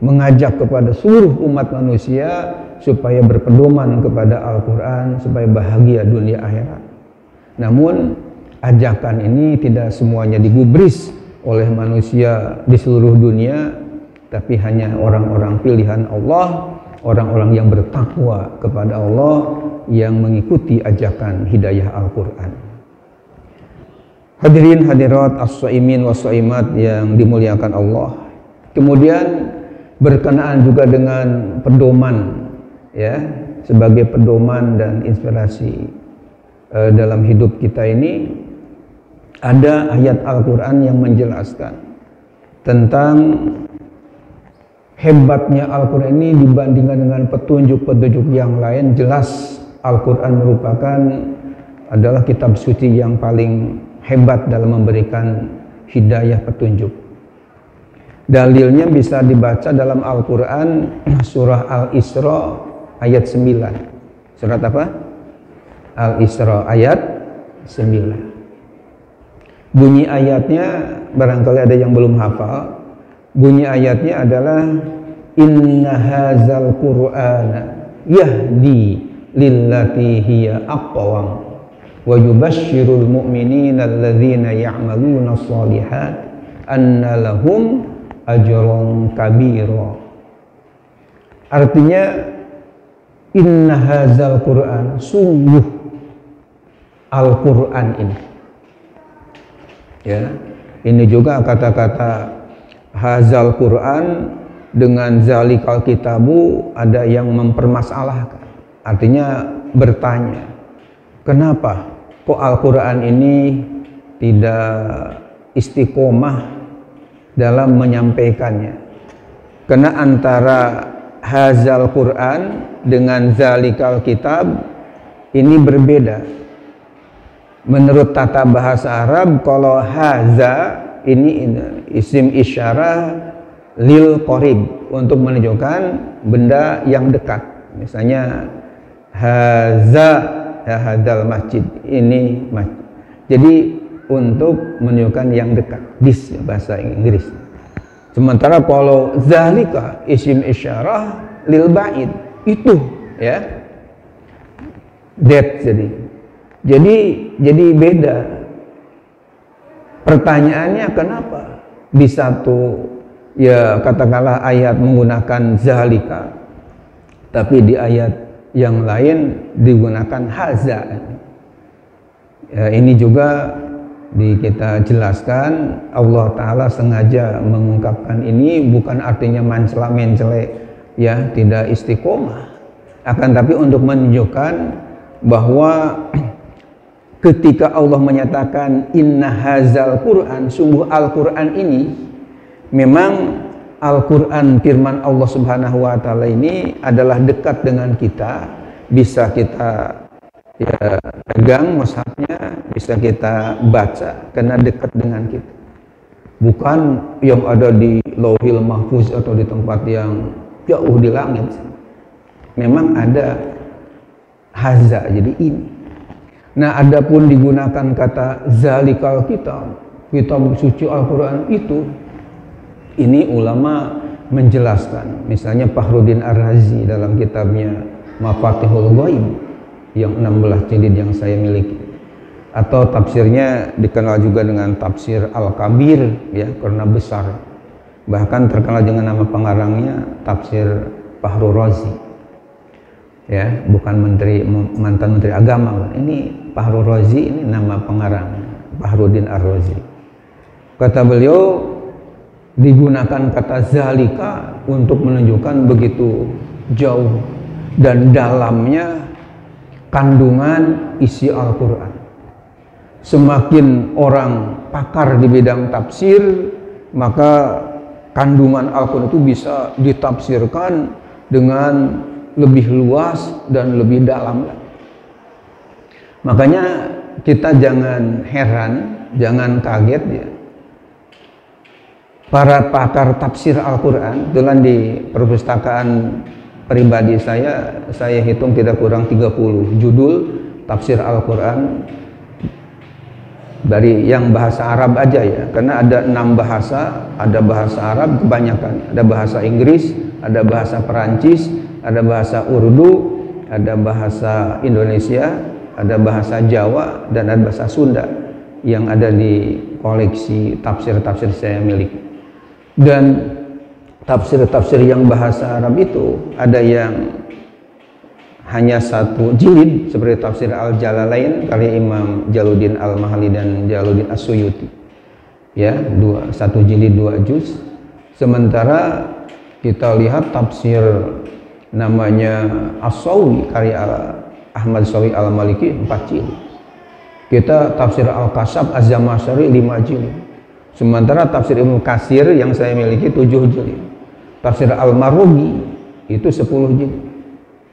mengajak kepada seluruh umat manusia supaya berpedoman kepada Al-Quran, supaya bahagia dunia akhirat. Namun ajakan ini tidak semuanya digubris oleh manusia di seluruh dunia, tapi hanya orang-orang pilihan Allah, orang-orang yang bertakwa kepada Allah, yang mengikuti ajakan hidayah Al-Quran. Hadirin hadirat as-shaimin was-shaimat yang dimuliakan Allah. Kemudian berkenaan juga dengan pedoman, ya, sebagai pedoman dan inspirasi dalam hidup kita ini, ada ayat Al-Quran yang menjelaskan tentang hebatnya Al-Quran ini dibandingkan dengan petunjuk-petunjuk yang lain. Jelas Al-Quran merupakan adalah kitab suci yang paling hebat dalam memberikan hidayah petunjuk. Dalilnya bisa dibaca dalam Al-Quran surah Al-Isra ayat 9. Surat apa? Al-Isra ayat 9. Bunyi ayatnya barangkali ada yang belum hafal. Bunyi ayatnya adalah inna hadzal qur'ana yahdi lillati hiya aqwam wa yubashshirul mu'minina alladzina ya'maluna shalihat anna lahum ajran kabira. Artinya inna hadzal qur'an, sungguh Al-Qur'an ini, ya, ini juga kata-kata hazal Quran dengan zalikal kitabu ada yang mempermasalahkan. Artinya bertanya, kenapa kok Al-Quran ini tidak istiqomah dalam menyampaikannya? Karena antara hazal Quran dengan zalikal kitab ini berbeda. Menurut tata bahasa Arab, kalau haza ini isim isyarah lil qorib, untuk menunjukkan benda yang dekat. Misalnya haza, ya, hadal masjid, ini masjid. Jadi untuk menunjukkan yang dekat, this bahasa Inggris. Sementara kalau zalika isim isyarah lil ba'id, itu, ya, that. Jadi beda. Pertanyaannya kenapa di satu, ya, katakanlah ayat menggunakan zalika, tapi di ayat yang lain digunakan haza. Ya, ini juga kita jelaskan Allah Ta'ala sengaja mengungkapkan ini bukan artinya mencela-mencela, ya, tidak istiqomah, akan tapi untuk menunjukkan bahwa ketika Allah menyatakan inna hazal Quran, sungguh Al-Quran ini, memang Al-Quran firman Allah Subhanahu wa Ta'ala ini adalah dekat dengan kita, bisa kita, ya, pegang mushafnya, bisa kita baca karena dekat dengan kita. Bukan yang ada di Lauhil Mahfuz atau di tempat yang jauh di langit. Memang ada haza, jadi ini. Nah, adapun digunakan kata zalikal kitab, kitab suci Al-Quran itu, ini ulama menjelaskan. Misalnya Fakhruddin Ar-Razi dalam kitabnya Mafatihul Ghaib yang 16 jilid yang saya miliki, atau tafsirnya dikenal juga dengan tafsir Al-Kabir, ya, karena besar. Bahkan terkenal dengan nama pengarangnya tafsir Fakhrur Razi. ya, bukan mantan menteri agama. Ini Fahru Razi, ini nama pengarang, Fahrudin Ar-Razi. Kata beliau, digunakan kata zalika untuk menunjukkan begitu jauh dan dalamnya kandungan isi Al-Quran. Semakin orang pakar di bidang tafsir, maka kandungan Al-Quran itu bisa ditafsirkan dengan lebih luas dan lebih dalam. Makanya kita jangan heran, jangan kaget ya. Para pakar tafsir Al-Quran, dalam di perpustakaan pribadi saya hitung tidak kurang 30 judul tafsir Al-Quran dari yang bahasa Arab aja ya, karena ada 6 bahasa, ada bahasa Arab kebanyakan, ada bahasa Inggris, ada bahasa Perancis, ada bahasa Urdu, ada bahasa Indonesia, ada bahasa Jawa, dan ada bahasa Sunda yang ada di koleksi tafsir-tafsir saya miliki. Dan tafsir-tafsir yang bahasa Arab itu ada yang hanya 1 jilid seperti tafsir Al-Jalalain karya Imam Jaluddin Al-Mahalli dan Jaluddin As-Suyuti. Ya, 1 jilid 2 juz. Sementara kita lihat tafsir namanya As-Sawi karya Ahmad Sawi Al-Maliki 4 jilid. Kita tafsir Al-Kasab Az-Zamakhsyari 5 jilid. Sementara tafsir Ibnu Katsir yang saya miliki 7 jilid. Tafsir Al-Marughi itu 10 jilid.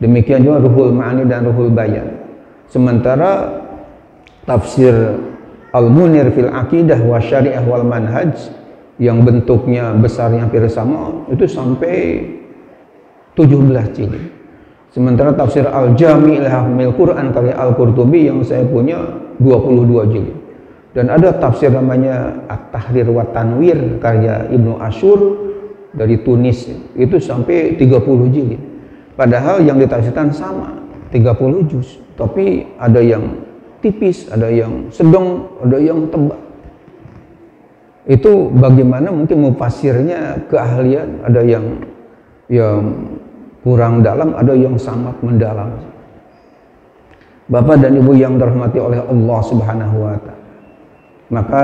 Demikian juga Ruhul Ma'ani dan Ruhul Bayan. Sementara tafsir Al-Munir fil Aqidah wa Syariah wal Manhaj yang bentuknya besarnya hampir sama itu sampai 17 jilid. Sementara tafsir Al-Jami' li Ahkamil Quran karya Al-Qurtubi yang saya punya 22 jilid. Dan ada tafsir namanya At-Tahrir wa Tanwir karya Ibnu Asyur dari Tunis, itu sampai 30 jilid. Padahal yang ditafsirkan sama 30 juz, tapi ada yang tipis, ada yang sedang, ada yang tebal. Itu bagaimana mungkin mufassirnya keahlian, ada yang kurang dalam, ada yang sangat mendalam. Bapak dan Ibu yang dirahmati oleh Allah Subhanahu wa Ta'ala, maka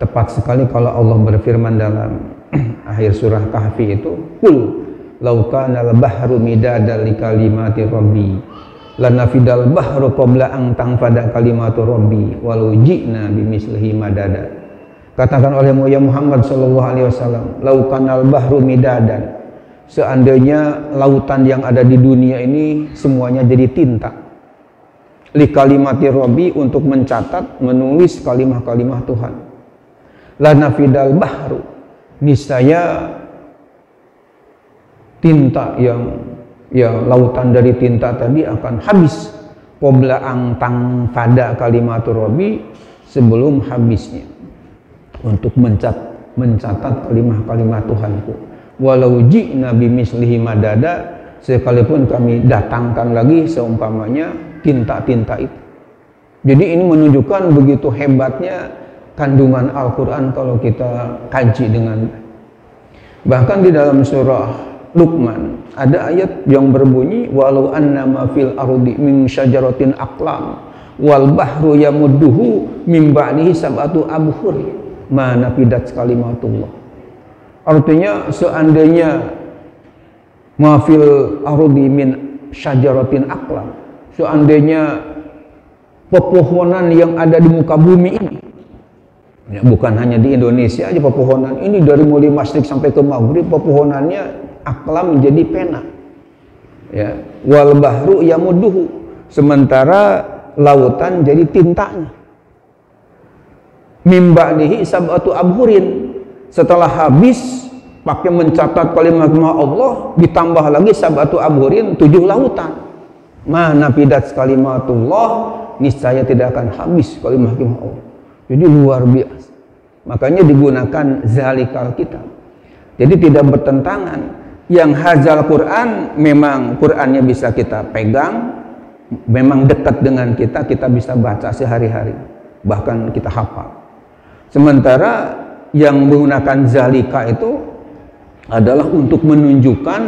tepat sekali kalau Allah berfirman dalam akhir surah Kahfi itu, qul law kana al-bahru midadan li kalimati rabbi lanafidal bahru qabla an tanfada kalimatu rabbi walau ji'na bimislihi madada. Katakan olehmu ya Muhammad sallallahu alaihi wasallam, law kana al-bahru midadan, seandainya lautan yang ada di dunia ini semuanya jadi tinta, li kalimati rabbi, untuk mencatat, menulis kalimah-kalimah Tuhan, lanafidal bahru, niscaya tinta yang lautan dari tinta tadi akan habis, qabla ang tanfada kalimatur rabbi, sebelum habisnya untuk mencatat kalimah-kalimah Tuhanku. Walau ji'na bimislihi madada, sekalipun kami datangkan lagi seumpamanya tinta-tinta itu. Jadi ini menunjukkan begitu hebatnya kandungan Al-Quran kalau kita kaji dengan. Bahkan di dalam surah Luqman ada ayat yang berbunyi, walau annama fil ardi min syajaratin aqlam wal bahru yamudduhu min ba'dihi sab'atu abhur ma nafidat kalimatullah. Artinya seandainya ma fil ardi min syajaratin aqlam, seandainya pepohonan yang ada di muka bumi ini, ya, bukan hanya di Indonesia aja pepohonan ini, dari mulai masyrik sampai ke maghrib pepohonannya aklam menjadi pena, ya, wal bahru yamudduhu, sementara lautan jadi tintanya, mim ba'dihi sab'atu abhurin, setelah habis pakai mencatat kalimat Allah ditambah lagi sab'atu abhurin, 7 lautan, mana pidat kalimatullah, niscaya tidak akan habis kalimat Allah. Jadi luar biasa. Makanya digunakan zalikal kitab. Jadi tidak bertentangan. Yang hafal Quran, memang Qurannya bisa kita pegang, memang dekat dengan kita bisa baca sehari-hari, bahkan kita hafal. Sementara yang menggunakan zalika itu adalah untuk menunjukkan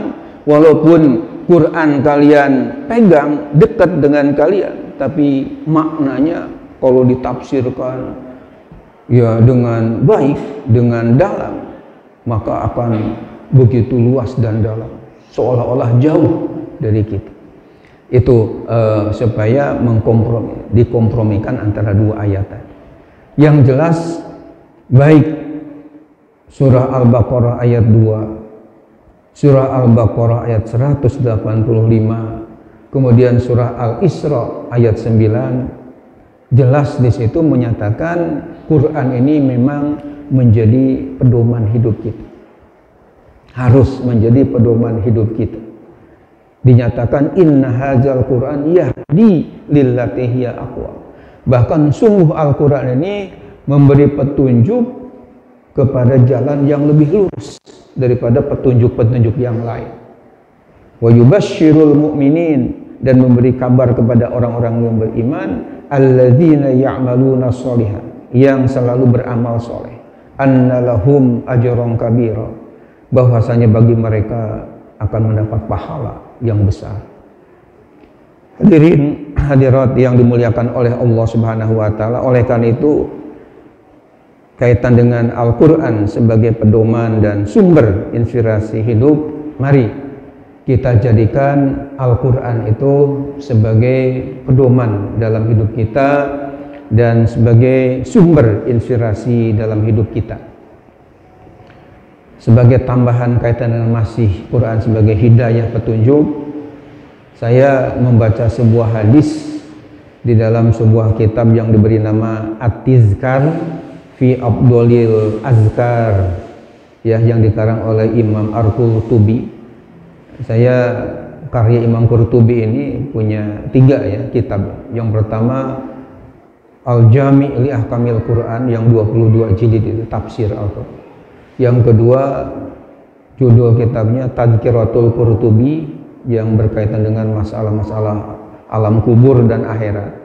walaupun Quran kalian pegang dekat dengan kalian, tapi maknanya kalau ditafsirkan ya dengan baik, dengan dalam, maka akan begitu luas dan dalam, seolah-olah jauh dari kita. Itu supaya dikompromikan antara dua ayat tadi. Yang jelas baik surah Al-Baqarah ayat 2, surah Al-Baqarah ayat 185, kemudian surah Al-Isra ayat 9, jelas di situ menyatakan Quran ini memang menjadi pedoman hidup kita. Harus menjadi pedoman hidup kita. Dinyatakan inna hadzal Quran yahdi lillati hiya aqwam. Bahkan sungguh Al-Quran ini memberi petunjuk kepada jalan yang lebih lurus daripada petunjuk-petunjuk yang lain. Wa yubasysyirul mu'minin, dan memberi kabar kepada orang-orang yang beriman, alladzina ya'maluna sholihat, yang selalu beramal soleh, annalahum ajran kabira, bahwasanya bagi mereka akan mendapat pahala yang besar. Hadirin hadirat yang dimuliakan oleh Allah Subhanahu wa taala, oleh karena itu kaitan dengan Al-Quran sebagai pedoman dan sumber inspirasi hidup, mari kita jadikan Al-Quran itu sebagai pedoman dalam hidup kita dan sebagai sumber inspirasi dalam hidup kita. Sebagai tambahan kaitan dengan masih Quran sebagai hidayah petunjuk, saya membaca sebuah hadis di dalam sebuah kitab yang diberi nama At-Tizkar fi Abdolil Azkar, ya, yang dikarang oleh Imam Al-Qurtubi. Saya karya Imam Qurtubi ini punya 3 ya kitab. Yang pertama Al-Jami' li Ahkamil Quran yang 22 jilid, itu tafsir Al-Quran. Yang kedua judul kitabnya Tadzkiratul Qurtubi yang berkaitan dengan masalah-masalah alam kubur dan akhirat.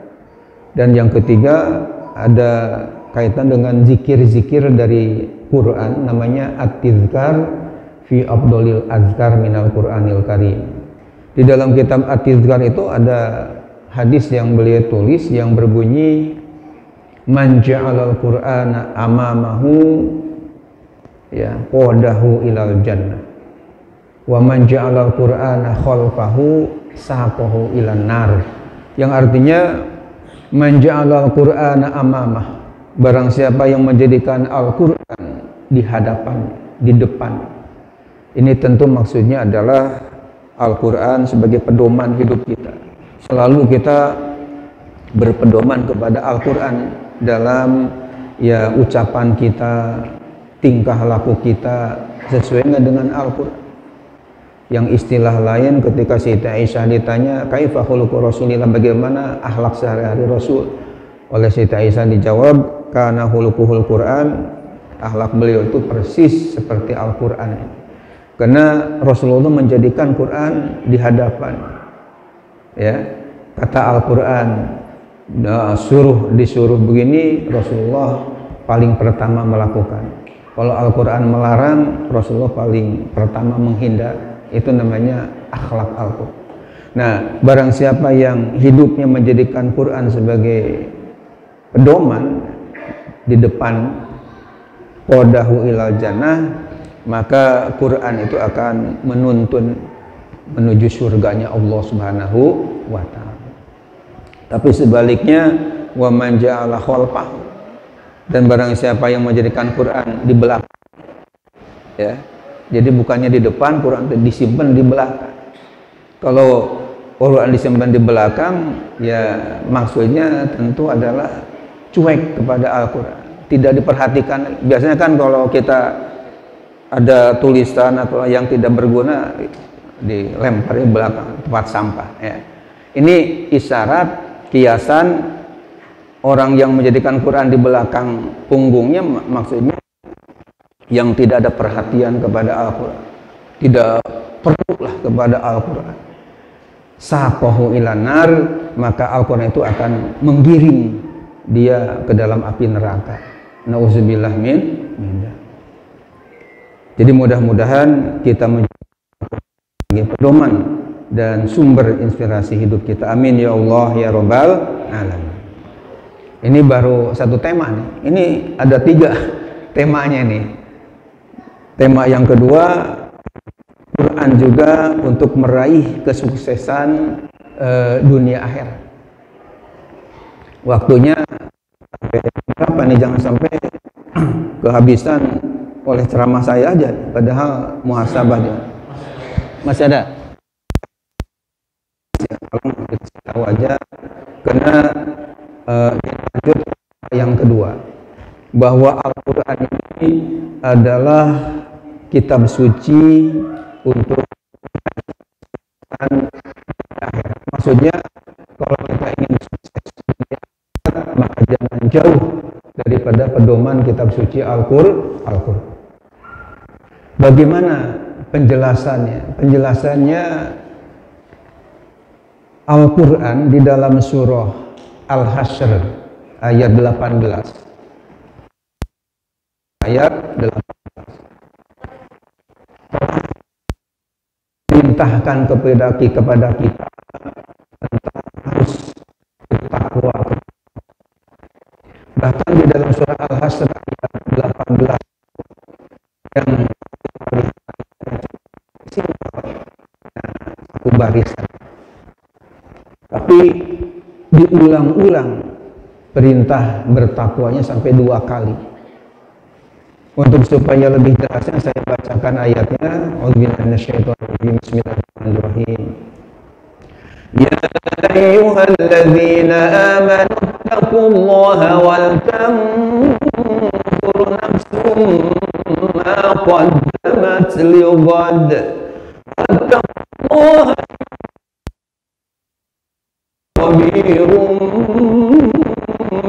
Dan yang ketiga ada kaitan dengan zikir-zikir dari Quran, namanya At-Tizkar fi Abdolil Azkar minal Quranil Karim. Di dalam kitab At-Tizkar itu ada hadis yang beliau tulis yang berbunyi, man ja'alal Qur'ana amamahu ya qadahu ilal jannah, wa man ja'alal Qur'ana khalfahu saqahu ilan nar. Yang artinya man ja'alal Qur'ana amamah, barang siapa yang menjadikan Al-Quran di hadapan, di depan. Ini tentu maksudnya adalah Al-Quran sebagai pedoman hidup kita. Selalu kita berpedoman kepada Al-Quran dalam ya ucapan kita, tingkah laku kita sesuai dengan Al-Quran. Yang istilah lain ketika Siti Aisyah ditanya kaifa khuluqu Rasulillah, bagaimana akhlak sehari-hari Rasul, oleh Siti Aisyah dijawab karena khuluquhul Quran, akhlak beliau itu persis seperti Al-Quran. Karena Rasulullah menjadikan Quran di hadapan, ya, kata Al-Quran disuruh begini, Rasulullah paling pertama melakukan. Kalau Al-Quran melarang, Rasulullah paling pertama menghindar. Itu namanya akhlak Al-Quran. Nah, barang siapa yang hidupnya menjadikan Quran sebagai pedoman di depan, qadahu ilal jannah, maka Quran itu akan menuntun menuju surganya Allah Subhanahu wa ta'ala. Tapi sebaliknya, wa man ja'ala khalfahu, dan barang siapa yang menjadikan Quran di belakang, ya, jadi bukannya di depan, Quran disimpan di belakang. Kalau Quran disimpan di belakang, ya maksudnya tentu adalah cuek kepada Al-Quran, tidak diperhatikan. Biasanya kan kalau kita ada tulisan atau yang tidak berguna dilempar di belakang tempat sampah, ya. Ini isyarat, kiasan orang yang menjadikan Quran di belakang punggungnya, maksudnya yang tidak ada perhatian kepada Al-Quran, tidak perlulah kepada Al-Quran. Saqahu ilan nar, maka Al-Quran itu akan menggiring dia ke dalam api neraka. Nauzubillah min dzalik. Jadi mudah-mudahan kita menjadi pedoman dan sumber inspirasi hidup kita. Amin ya Allah ya Rabbal alamin. Ini baru satu tema nih. Ini ada 3 temanya nih. Tema yang kedua, Quran juga untuk meraih kesuksesan dunia akhirat. Waktunya sampai berapa nih? Jangan sampai kehabisan oleh ceramah saya aja, padahal muhasabahnya masih ada. Kalau tahu aja, karena lanjut yang kedua, bahwa Al-Quran ini adalah kitab suci untuk akhir. Maksudnya kalau kita ingin sukses maka jangan jauh daripada pedoman kitab suci Al-Quran. Bagaimana penjelasannya? Penjelasannya, Al-Quran di dalam surah Al-Hasyr ayat 18. Ayat 18. Perintahkan kepada kita tentang harus bertakwa. Bahkan di dalam surah Al-Hasyr ayat 18 yang satu barisan, tapi diulang-ulang perintah bertakwanya sampai 2 kali. Untuk supaya lebih jelasnya saya bacakan ayatnya. Bismillahirrahmanirrahim. Ya ayyuhalladzina amanu taqullaha wal tanzur nafsum ma qaddamat lighad wattaqullaha khabirum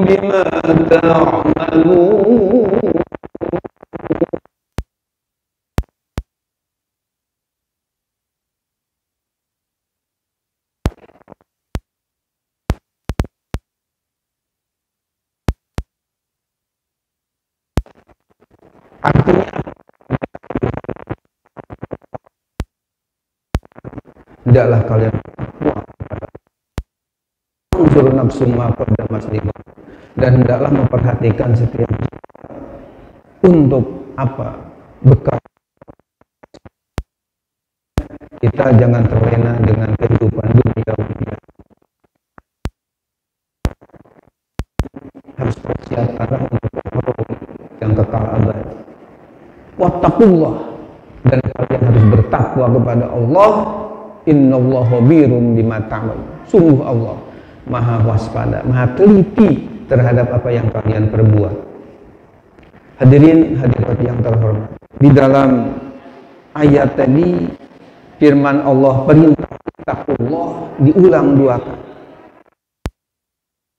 bima ta'malun. Artinya hendaklah kalian bertakwa nafsu ma qaddamat lighad, dan hendaklah memperhatikan setiap untuk apa bekal. Kita jangan terlena dengan kehidupan dunia. Harus persiapkan untuk yang kekal abadi. Wattaqullah, dan kalian harus bertakwa kepada Allah. Innallaha khabirum bima ta'malun. Sungguh Allah maha waspada, maha teliti terhadap apa yang kalian perbuat. Hadirin hadirat yang terhormat, di dalam ayat tadi firman Allah, perintah taqullah diulang 2 kali.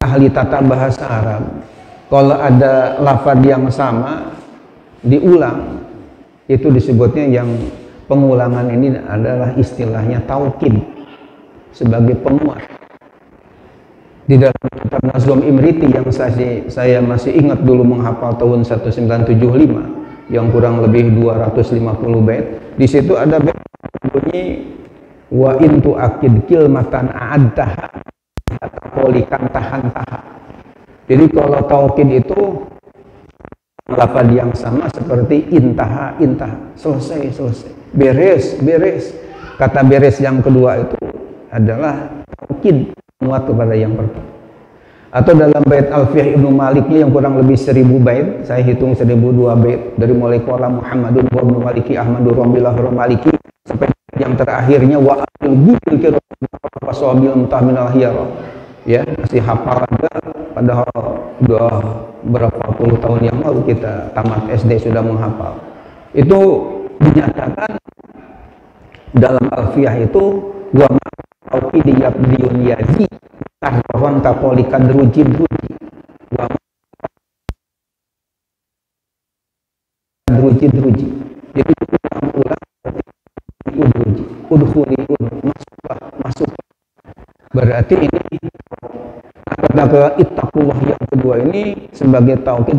Ahli tata bahasa Arab, kalau ada lafaz yang sama diulang, itu disebutnya, yang pengulangan ini adalah istilahnya taukid, sebagai penguat. Di dalam kitab Nazm Imriti yang saya masih ingat dulu menghafal tahun 1975, yang kurang lebih 250 bait, di situ ada bait bunyi wa intu akid kilmatan a'adtaha polikan tahan-tahan. Jadi kalau taukid itu lafaz yang sama seperti intaha, selesai, beres. Kata beres yang kedua itu adalah taukid, menguat kepada yang pertama. Atau dalam bait Alfiyah Ibnu Malik yang kurang lebih 1000 bait, saya hitung 1002 bait, dari mulai qala Muhammadun wa Ibnu Maliki Ahmadur Rambillah Maliki sampai yang terakhirnya wa al-ghil wasabil mutaminal hiyarah. Ya, masih hafal aja, padahal udah berapa puluh tahun yang lalu kita tamat SD sudah menghafal. Itu dinyatakan dalam Alfiyah itu wa ma'auki diyabdiyun yazi tarwan kapolikan druji wa druji. Jadi ulang udhuli masuk. Berarti ini kata ittaqullah yang kedua ini sebagai taukid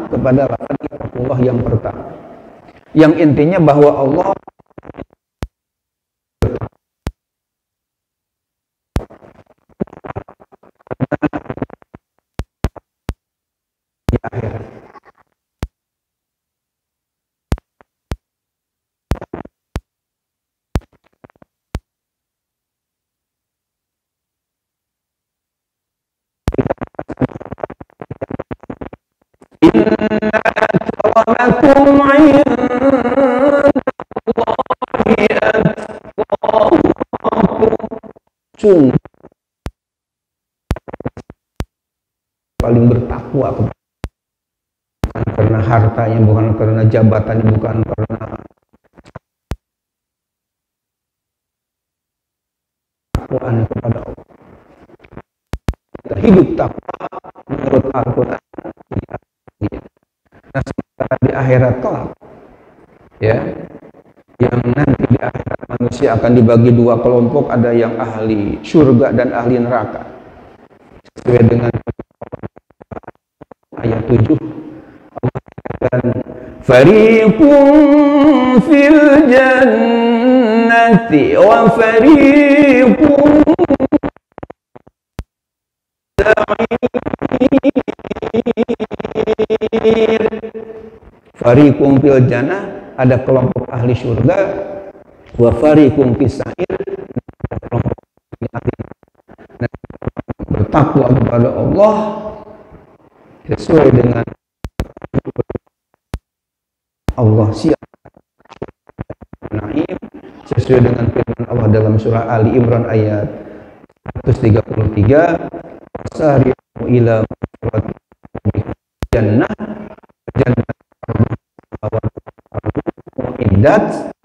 kepada lafaz ittaqullah yang pertama, yang intinya bahwa Allah paling bertakwa kepada, bukan karena hartanya, bukan karena jabatannya, bukan karena takwaan kepada Allah. Kita hidup takwa menurut Al-Quran. Nah, sementara di akhirat kelak, ya, yang nanti di akhirat manusia akan dibagi dua kelompok, ada yang ahli surga dan ahli neraka. Sesuai dengan ayat 7, Allah katakan, fariqun fil jannati wa fariqun fariqum fil jannah, ada kelompok ahli surga, wa fariqum fis sa'ir, ada kelompok ahli bertakwa kepada Allah sesuai dengan Allah siap naim, sesuai dengan firman Allah dalam surah Ali Imran ayat 133, wasari'u ila jannah jannah mu'iddat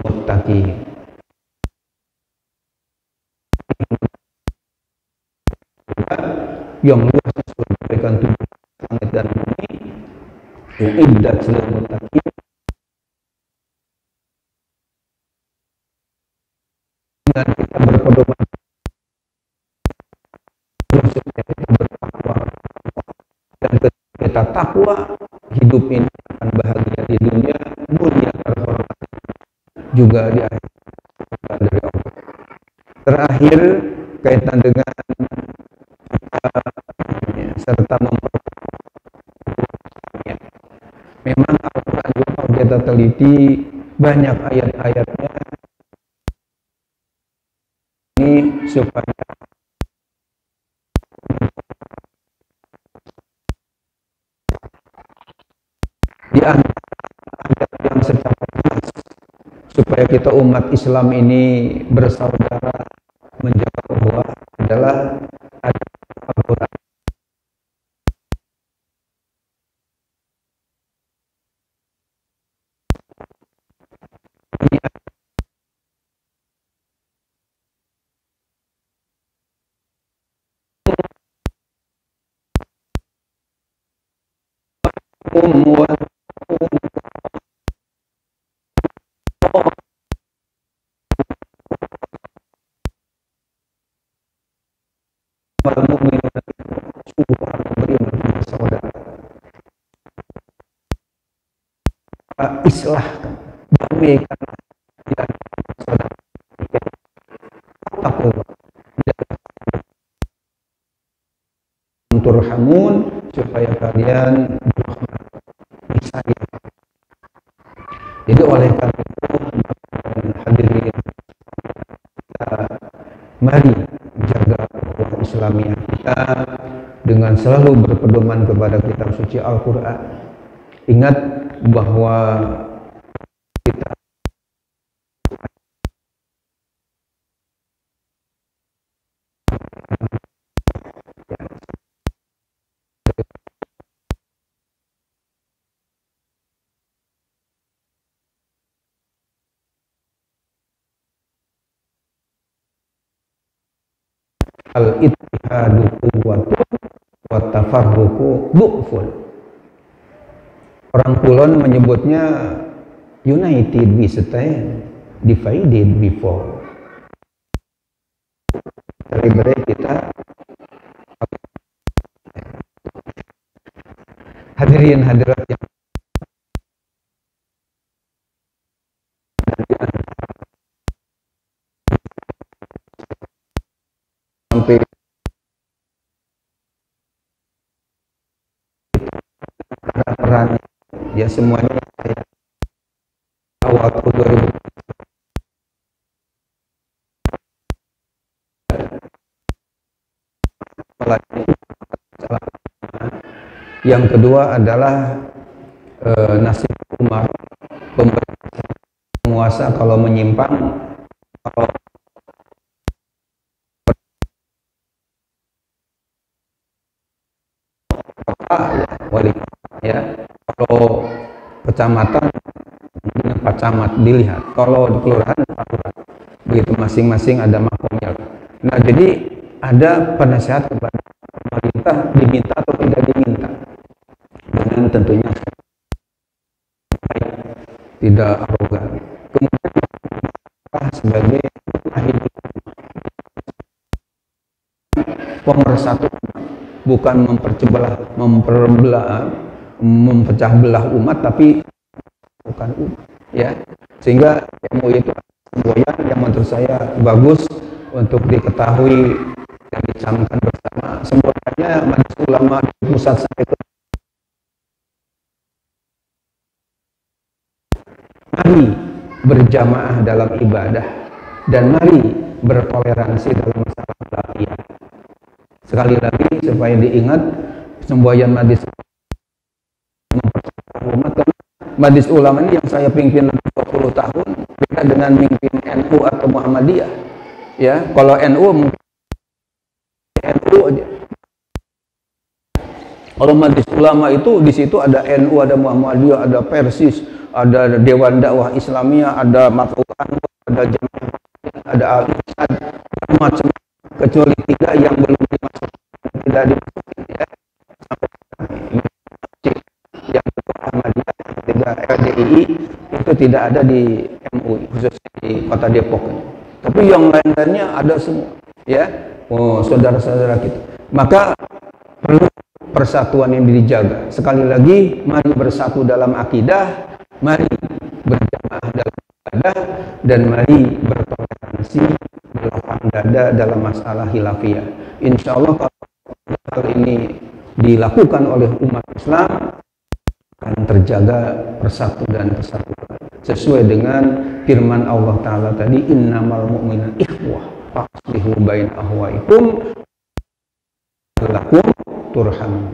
muttaqin. Yang luas seberikan tujuh langit dan bumi, mu'iddat lil muttaqin, dan kita berpedoman bertakwa, dan kita takwa, hidup ini akan bahagia di dunia, mulia terhormat juga di akhirat dari Allah. Terakhir, kaitan dengan serta memang Al-Quran juga kita teliti banyak ayat-ayatnya ini supaya di antara yang secara jelas supaya kita umat Islam ini bersaudara menjaga ukhuwah adalah ada Al-Quran. Islahkan, damaikan di antara saudara. Turhamun, supaya kalian disayang. Jadi oleh karena itu, hadirin, kita mari jaga ukhuwah Islamiyah kita dengan selalu berpedoman kepada kitab suci Al-Quran. Ingat bahwa kita al-ittihadu quwwatun wa tafarruqu du'fun. Orang Kulon menyebutnya united we stand, divided we fall. Dari kita hadirin hadirat yang sampai peran ya semuanya saya awal tahun 2000. Yang kedua adalah nasib Umar, penguasa kalau menyimpang, kalau wali ya. Kalau kecamatan mungkin Pak Camat dilihat, kalau di kelurahan Pak Lurah. Begitu masing-masing ada makomnya. Nah, jadi ada penasehat kepada pemerintah diminta atau tidak diminta, dengan tentunya tidak arogan. Kemudian sebagai pemersatu, bukan memecah belah umat, tapi bukan umat ya. Sehingga MUI itu semboyan yang menurut saya bagus untuk diketahui dan dicamkan bersama. Semboyannya Majelis Ulama Pusat sampai ke mari berjamaah dalam ibadah dan mari bertoleransi dalam masalah latihan. Sekali lagi supaya diingat, semboyan Majelis umat, karena Majelis Ulama ini yang saya pimpin 20 tahun beda dengan mimpin NU atau Muhammadiyah ya. Kalau NU mungkin NU aja, kalau Majelis Ulama itu di situ ada NU, ada Muhammadiyah, ada Persis, ada Dewan Dakwah Islamiyah, ada Matul Anwar, ada Jamaah, ada Al-Irsad, macam, kecuali 3 yang belum dimasukkan, tidak dimasukin ya. Sampai yang kedua Ahmadiyah, ketiga LDII itu tidak ada di MUI, khususnya di Kota Depok. Tapi yang lain-lainnya ada semua ya. Oh, saudara-saudara kita. Maka perlu persatuan yang dijaga. Sekali lagi, mari bersatu dalam akidah, mari berjamaah dalam ibadah, dan mari bertoleransi, berlapang dada dalam masalah khilafiyah. Insya Allah kalau hal ini dilakukan oleh umat Islam, akan terjaga persatu dan kesatuan sesuai dengan firman Allah Ta'ala tadi, innamal mu'minuna ikhwah fa'aslihu baina ahwaikum lakum turham.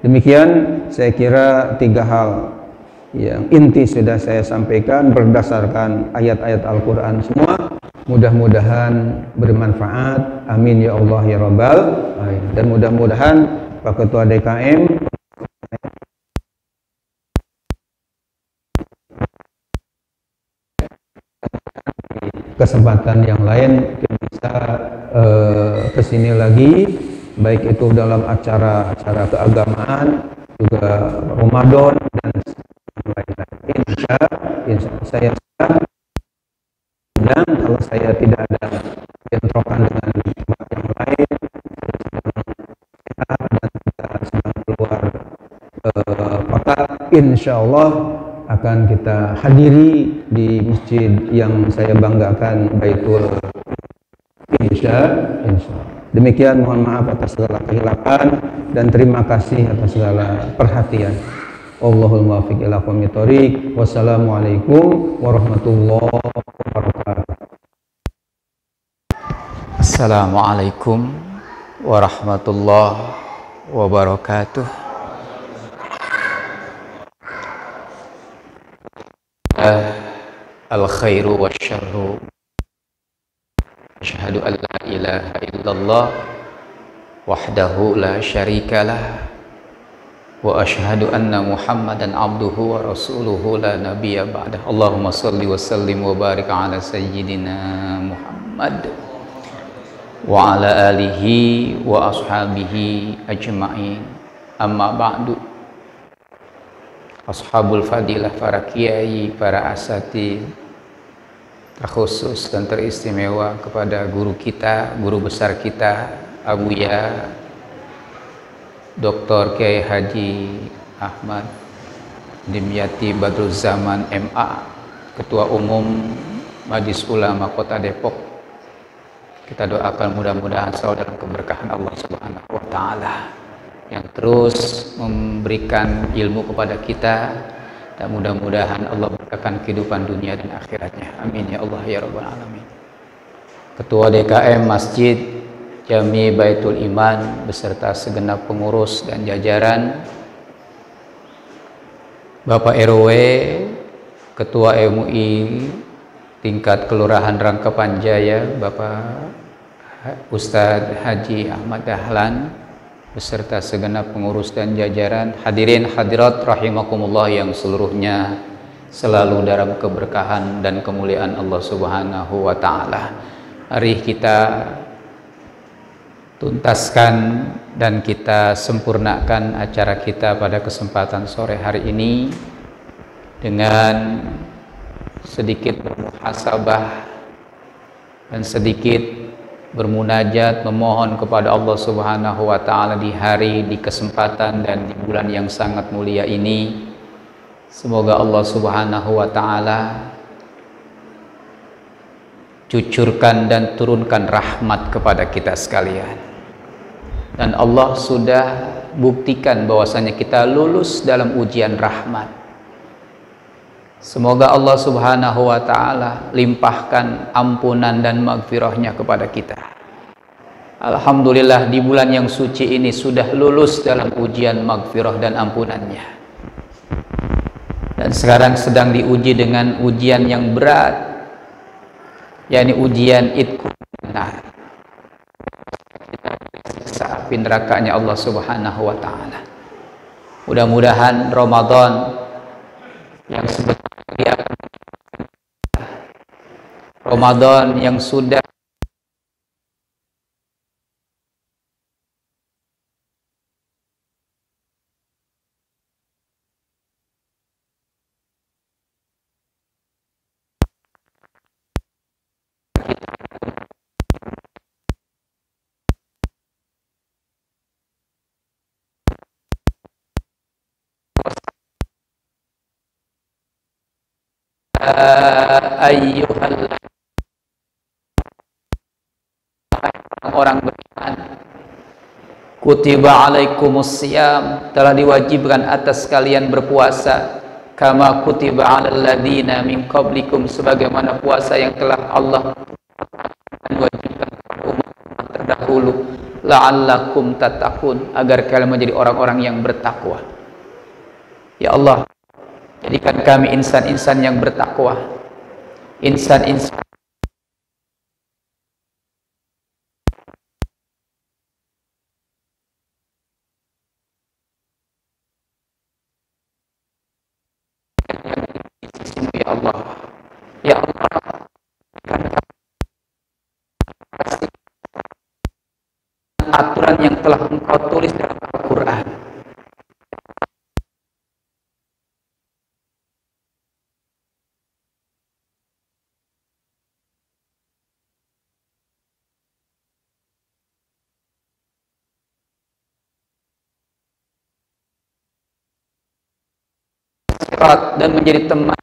Demikian saya kira 3 hal yang inti sudah saya sampaikan berdasarkan ayat-ayat Al-Quran semua. Mudah-mudahan bermanfaat, amin ya Allah ya Rabbal alamin. Dan mudah-mudahan Pak Ketua DKM kesempatan yang lain bisa kesini lagi, baik itu dalam acara-acara keagamaan, juga Ramadan dan lain-lain. Insya saya dan kalau saya tidak ada bentrokan dengan tempat yang lain, saya sedang sehat dan kita sedang keluar kota, insya Allah akan kita hadiri di masjid yang saya banggakan, Baitul Insya. Demikian, mohon maaf atas segala kehilapan dan terima kasih atas segala perhatian. Allahul muwaffiq ila aqwamit thoriq. Wassalamualaikum warahmatullahi wabarakatuh. Assalamualaikum warahmatullahi wabarakatuh. Al-khairu wa syarru, asyhadu an la ilaha illallah wahdahu la syarikalah wa asyhadu anna Muhammadan abduhu wa rasuluhu la nabiyya ba'dah. Allahumma salli wa sallim wa barik ala sayyidina Muhammad wa ala alihi wa ashabihi ajma'in. Amma ba'du. Ashabul fadilah, para kiai, para asatidz, terkhusus dan teristimewa kepada guru kita, guru besar kita, Abuya Dr. Kiai Haji Ahmad Dimyati Badrul Zaman MA, Ketua Umum Majelis Ulama Kota Depok. Kita doakan mudah-mudahan selalu dalam keberkahan Allah Subhanahu wa Ta'ala yang terus memberikan ilmu kepada kita, dan mudah-mudahan Allah berkakan kehidupan dunia dan akhiratnya. Amin ya Allah ya Rabbal alamin. Ketua DKM Masjid Jami Baitul Iman beserta segenap pengurus dan jajaran, Bapak RW, Ketua MUI tingkat Kelurahan Rangkapanjaya, Bapak Ustadz Haji Ahmad Dahlan, beserta segenap pengurus dan jajaran, hadirin hadirat rahimakumullah yang seluruhnya selalu dalam keberkahan dan kemuliaan Allah Subhanahu wa taala. Mari kita tuntaskan dan kita sempurnakan acara kita pada kesempatan sore hari ini dengan sedikit bermuhasabah dan sedikit bermunajat memohon kepada Allah Subhanahu wa taala di hari, di kesempatan dan di bulan yang sangat mulia ini. Semoga Allah Subhanahu wa taala cucurkan dan turunkan rahmat kepada kita sekalian. Dan Allah sudah buktikan bahwasanya kita lulus dalam ujian rahmat. Semoga Allah Subhanahu wa taala limpahkan ampunan dan maghfirahnya kepada kita. Alhamdulillah di bulan yang suci ini sudah lulus dalam ujian maghfirah dan ampunannya. Dan sekarang sedang diuji dengan ujian yang berat, yakni ujian idkhul nar. Kita api nerakanya Allah Subhanahu wa taala. Mudah-mudahan Ramadan yang sebetulnya Ramadan yang sudah ayyuhal orang beriman, kutiba alaikumus siyam, telah diwajibkan atas kalian berpuasa, kama kutiba alal ladina min qablikum, sebagaimana puasa yang telah Allah wajibkan kepada umat terdahulu, la'allakum tattaqun, agar kalian menjadi orang-orang yang bertakwa. Ya Allah, jadikan kami insan-insan yang bertakwa, insan-insan ya Allah. Ya Allah, aturan yang telah Engkau tulis dalam Al-Quran. Dan menjadi teman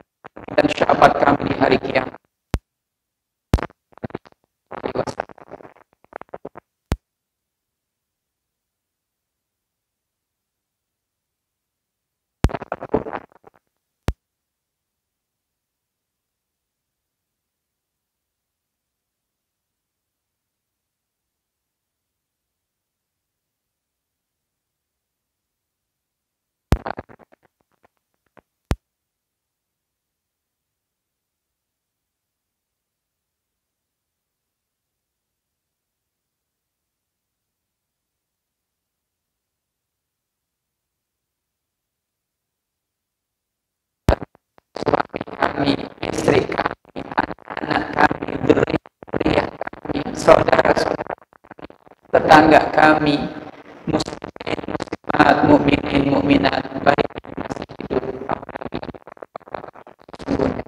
dan syafaat kami di hari kiamat. Suami kami, istri kami, anak-anak kami, zuriat kami, saudara-saudara kami, tetangga kami, muslimin, muslimat, mukminin, mukminat, baik yang masih hidup apalagi sesungguhnya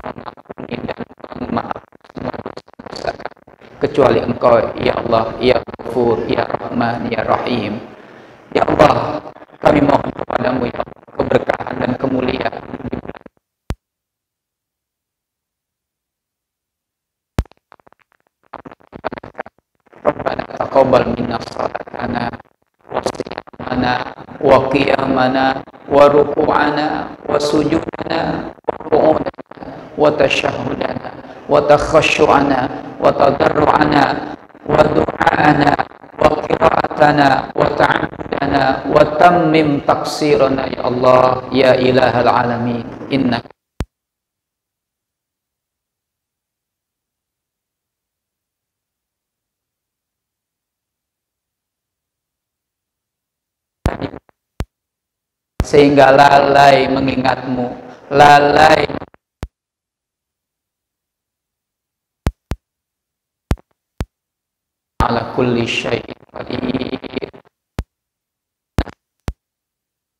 mengampuni dan memaafkan semua dosa-dosa kami, kecuali Engkau ya Allah, ya Ghafur, ya Rahman, ya Rahim. Ya Allah, kami mohon kepadamu ya Allah keberkahan dan kemuliaan. Rabbana taqabbal minna salatana wa siyamana wa qiyamana wa ruku'ana wa sujudana wa qu'udana wa tashahhudana wa takhashu'ana wa tadarru'ana wa du'ana wa qira'atana wa ta'amudana wa tammim taqsirana ya Allah ya ilahal alamin innaka sehingga lalai mengingatmu, lalai ala kulli syai'in qadir,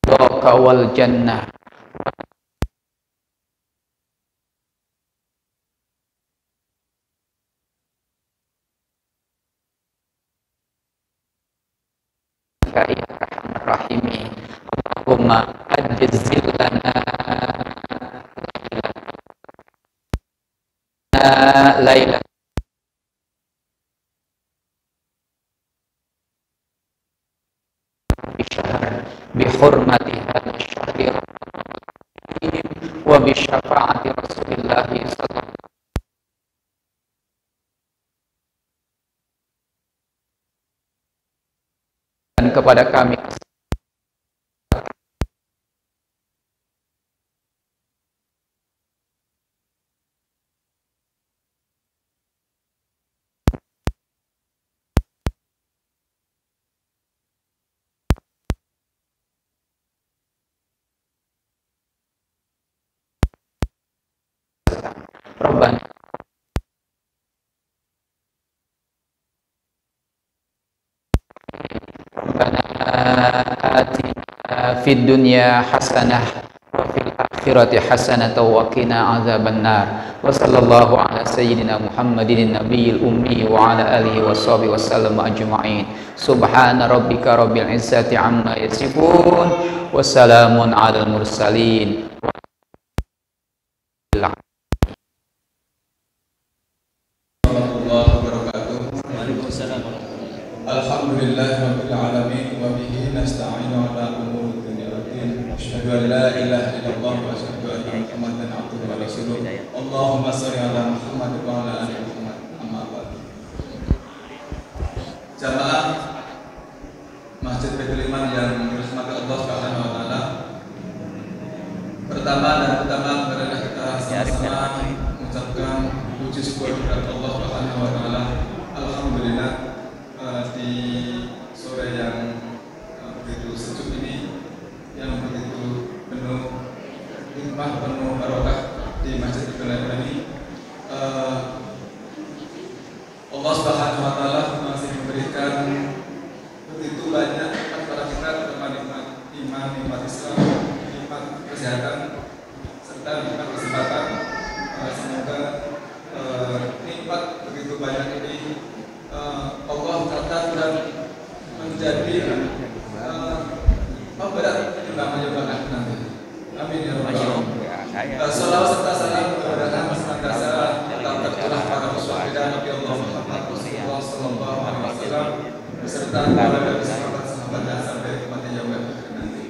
doka wal jannah. Ya Arhamar Rahimin. Allahumma ajzil lana lailat bi hurmati hadha syahri wa bi syafaati Rasulillah sallallahu dan kepada kami Rabbana atina fid dunya hasanah wa fil akhirati hasanah wa qina azabannar. Wa sallallahu ala sayyidina Muhammadin nabiyil ummi wa ala alihi wa sahbihi wasallam ajma'in. Subhana rabbika rabbil izzati amma yasifun wa salamun alal mursalin. Alhamdulillahirabbil alamin wa bihi nasta'inu ala umuri dunya waddin. Asyhadu an la ilaha illallah wa asyhadu anna Muhammadan abduhu wa rasuluh. Allahumma shalli ala Muhammad wa ala ali Muhammad. Amma ba'd. Jamaah Masjid Baitul Iman yang dirahmati Allah Subhanahu wa taala. Pertama dan utama adalah kita sama-sama mengucapkan puji syukur kepada Allah Subhanahu wa taala. Alhamdulillah di sore yang begitu sejuk ini, yang begitu penuh hikmah, penuh barokah di Masjid Baitul Iman ini, Allah Subhanahu wa taala masih memberikan begitu banyak kepada kita, nikmat iman, nikmat Islam, nikmat kesehatan, serta nikmat kesempatan. Semoga nikmat begitu banyak ini Allah catat dan menjadi pemberat perjuangan nanti. Amin ya rabbal alamin. Salawat serta salam kepada senantiasa tetap tercurah pada Rasulullah Nabi Allah Muhammad sallallahu alaihi wasallam beserta keluarga sahabat-sahabatnya sampai kematian yang nanti.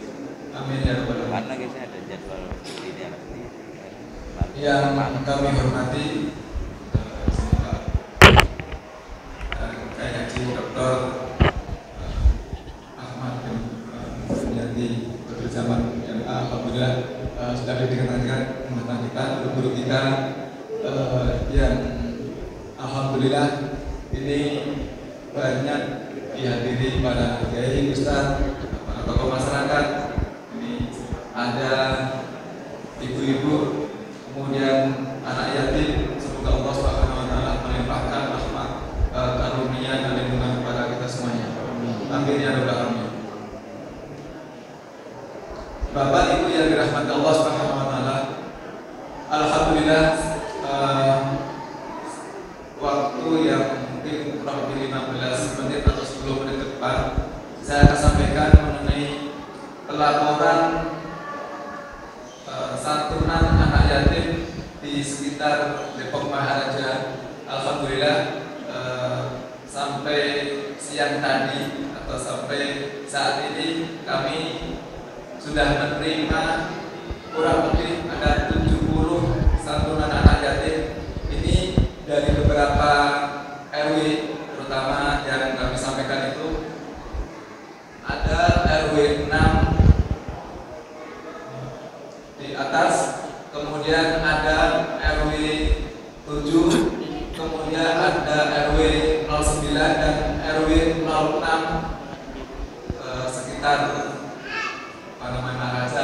Amin ya rabbal alamin. Yang kami hormati Dr. Ahmad bin Yati Badrul Zaman MA, alhamdulillah sudah didengarkan tentang kita, guru kita yang alhamdulillah ini banyak dihadiri para kiai, ustaz, para tokoh masyarakat. Ini ada ibu-ibu, kemudian anak yatim. Semoga Allah Subhanahu wa taala melimpahkan rahmat, karunia dan lindungan kepada kita semuanya. Amin ya rabbal alamin. Bapak Ibu yang dirahmati Allah Subhanahu wa taala, alhamdulillah waktu yang mungkin kurang lebih 15 menit atau 10 menit ke depan saya akan sampaikan mengenai pelaporan santunan anak yatim di sekitar Depok Maharaja. Alhamdulillah sampai siang tadi atau sampai saat ini kami sudah menerima kurang lebih ada 70 santunan anak yatim. Ini dari beberapa RW, terutama yang kami sampaikan itu ada RW 6 di atas, kemudian ada RW 7, kemudian ada RW 09 dan RW 06 sekitar Maharaja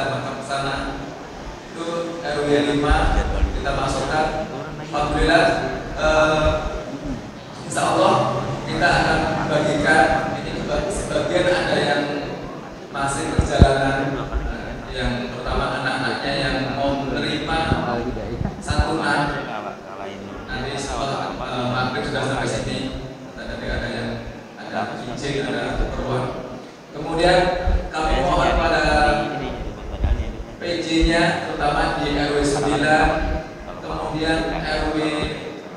dibagikan. Ini sebagian ada yang masih perjalanan, yang pertama anak-anaknya yang mau menerima santunan. Nanti setelah maghrib sudah sampai sini, tadi ada yang ada izin, ada keperluan. Kemudian kami mohon pada PJ-nya, terutama di RW 9, kemudian RW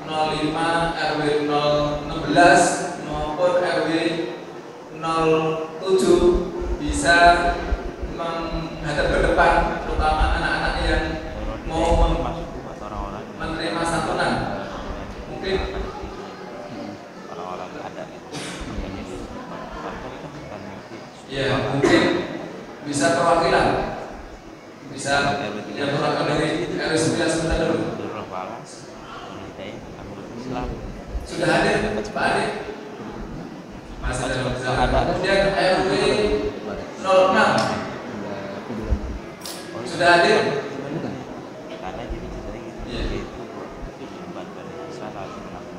05, RW 016 maupun RW 07 bisa menghadap ke depan, terutama anak-anak yang mau menerima santunan. Mungkin ya, mungkin bisa perwakilan, bisa yang perwakilan dari RW 9 sebentar dulu. Sudah hadir Pak Adi? Masih ada. Kemudian RW 06 sudah hadir? Ya.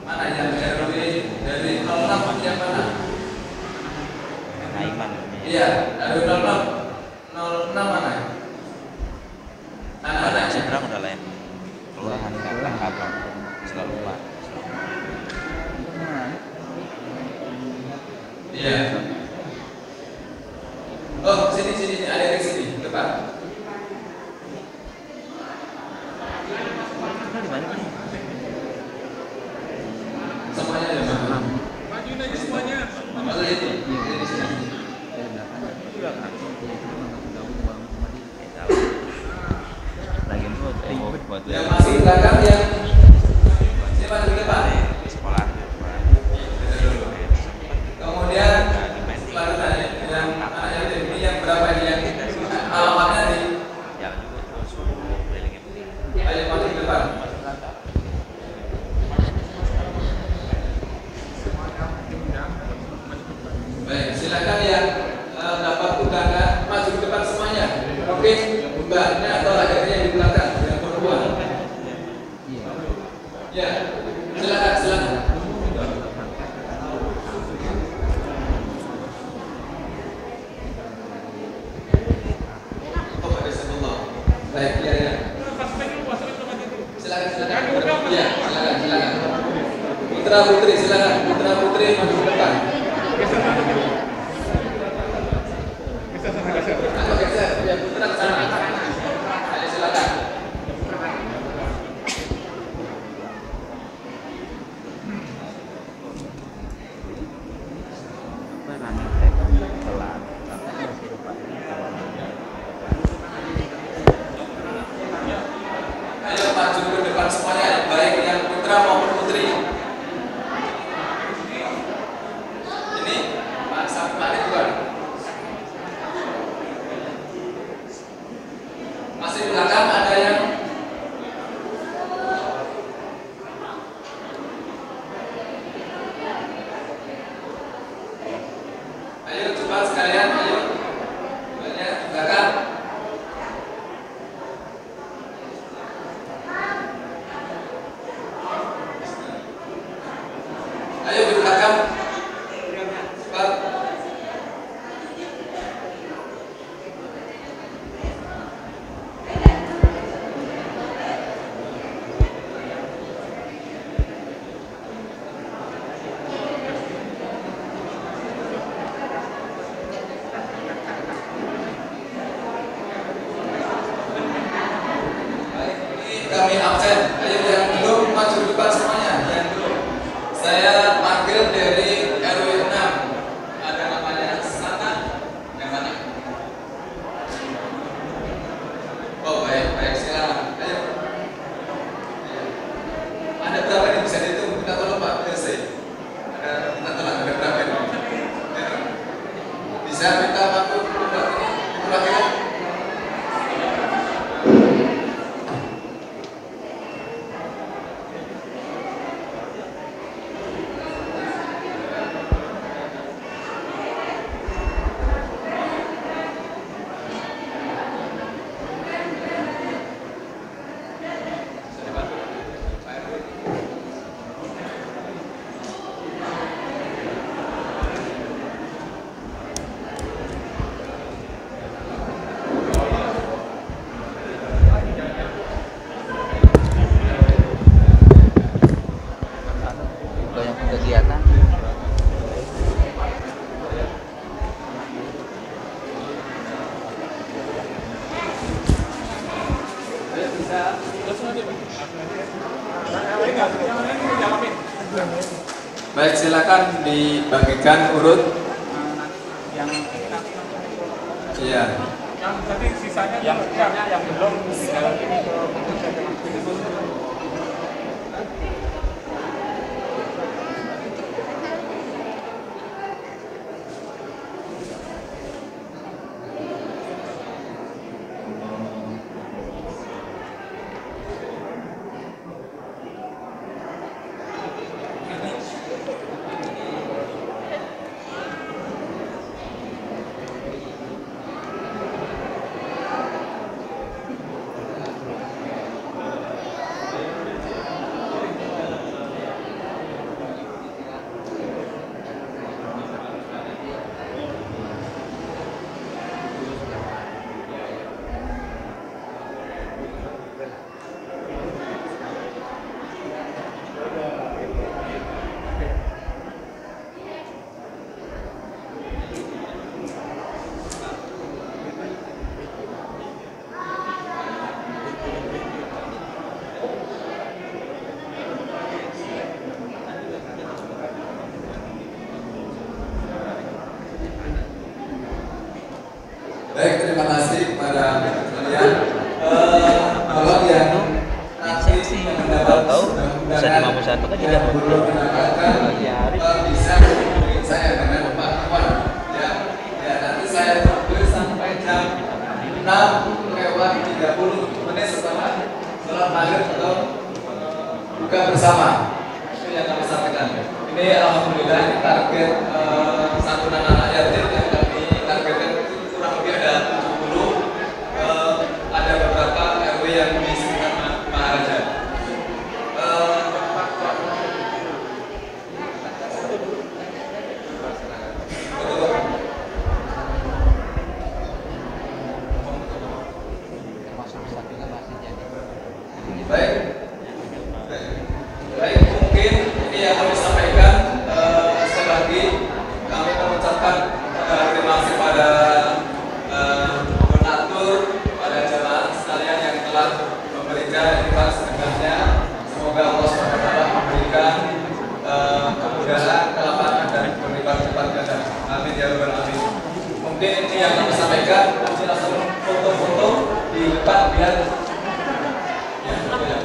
Mana yang RW dari 06 yang mana? Iya, RW 06 mana? Anak-anak seberang udah lain kelurahan kakak abang selalu Pak. Iya. Oh, sini ada di sini, depan. Semuanya ada mana? Maju lagi semuanya. Maju itu. Di sini. Yang masih di belakang yang sini maju ke depan. Sekolah. Kemudian baru tanya yang anak yatim ini yang berapa ini yang alamatnya di? Ayo maju ke depan. Baik, silakan yang dapat undangan maju ke depan semuanya. Oke, mbaknya atau laki-laki yang di belakang yang perempuan. Ya, silakan. Oh, ada sebelum. Baik, ya. Silakan. Ya, silakan. Putra putri silakan. Putra putri maju ke depan. Geser. Ya, putra ke sana. Ayo silakan. Ayo maju ke depan semuanya, baik yang putra maupun putri. Ini Pak Sampai juga. Masih di belakang ada yang ayo cepat sekalian, ayo. Banyak di belakang. Ayo di belakang. Cepat. Kami absen. Ayo yang belum maju ke depan semuanya. Yang belum. Saya panggil dari RW 6. Ada namanya Sana. Yang mana? Oh baik silakan. Ayo. Ada berapa ini bisa dihitung? Minta tolong Pak PLC. Minta tolong ada berapa ini? Bisa minta waktu lagi. Baik, silakan dibagikan urut. Iya. Yang tadi sisanya yang belum tinggal ini ke Baik, terima kasih kepada kalian. Kalau yang nanti mendapat undangan yang belum mendapatkan bisa hubungi saya dengan Pak Iwan. Ya, nanti saya tunggu sampai jam 6:30 setelah sholat maghrib atau buka bersama. Itu yang kami sampaikan. Ini alhamdulillah target satu anak yatim yang kami targetkan kurang lebih ada 70. Ada beberapa RW yang di sekitar Maharaja. Baik, mungkin ini yang kami sampaikan. Sekali lagi kami mengucapkan terima kasih pada donatur, pada jemaah sekalian yang telah memberikan ikhlas sedekahnya. Semoga Allah SWT memberikan kemudahan, kelapangan dan berlipat-lipat ganda. Amin ya rabbal alamin. Mungkin ini yang kami sampaikan. Nanti langsung foto-foto di depan biar ya, ya.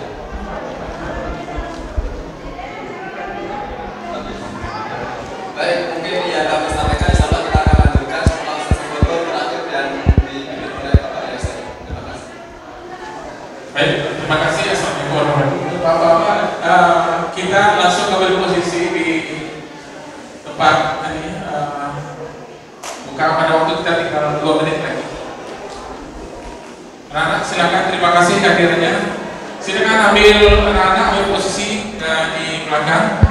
Baik, mungkin yang kami sampaikan, insya Allah kita akan lanjutkan setelah sesi foto terakhir dan dipimpin oleh Bapak Yasin. Terima kasih. Baik, terima kasih. Assalamualaikum warahmatullahi wabarakatuh. Bapak-bapak, kita langsung ambil posisi di tempat ini. Buka pada waktu kita tinggal 2 menit lagi. Anak-anak silakan, terima kasih hadirnya. Silakan anak-anak ambil posisi di belakang.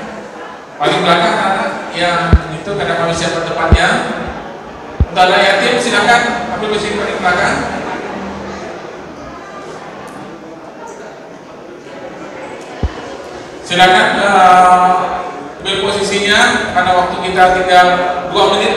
Paling belakang anak yang itu karena kami siapkan tempatnya. Untuk anak yatim silakan ambil posisi paling belakang. Silakan ambil posisinya karena waktu kita tinggal 2 menit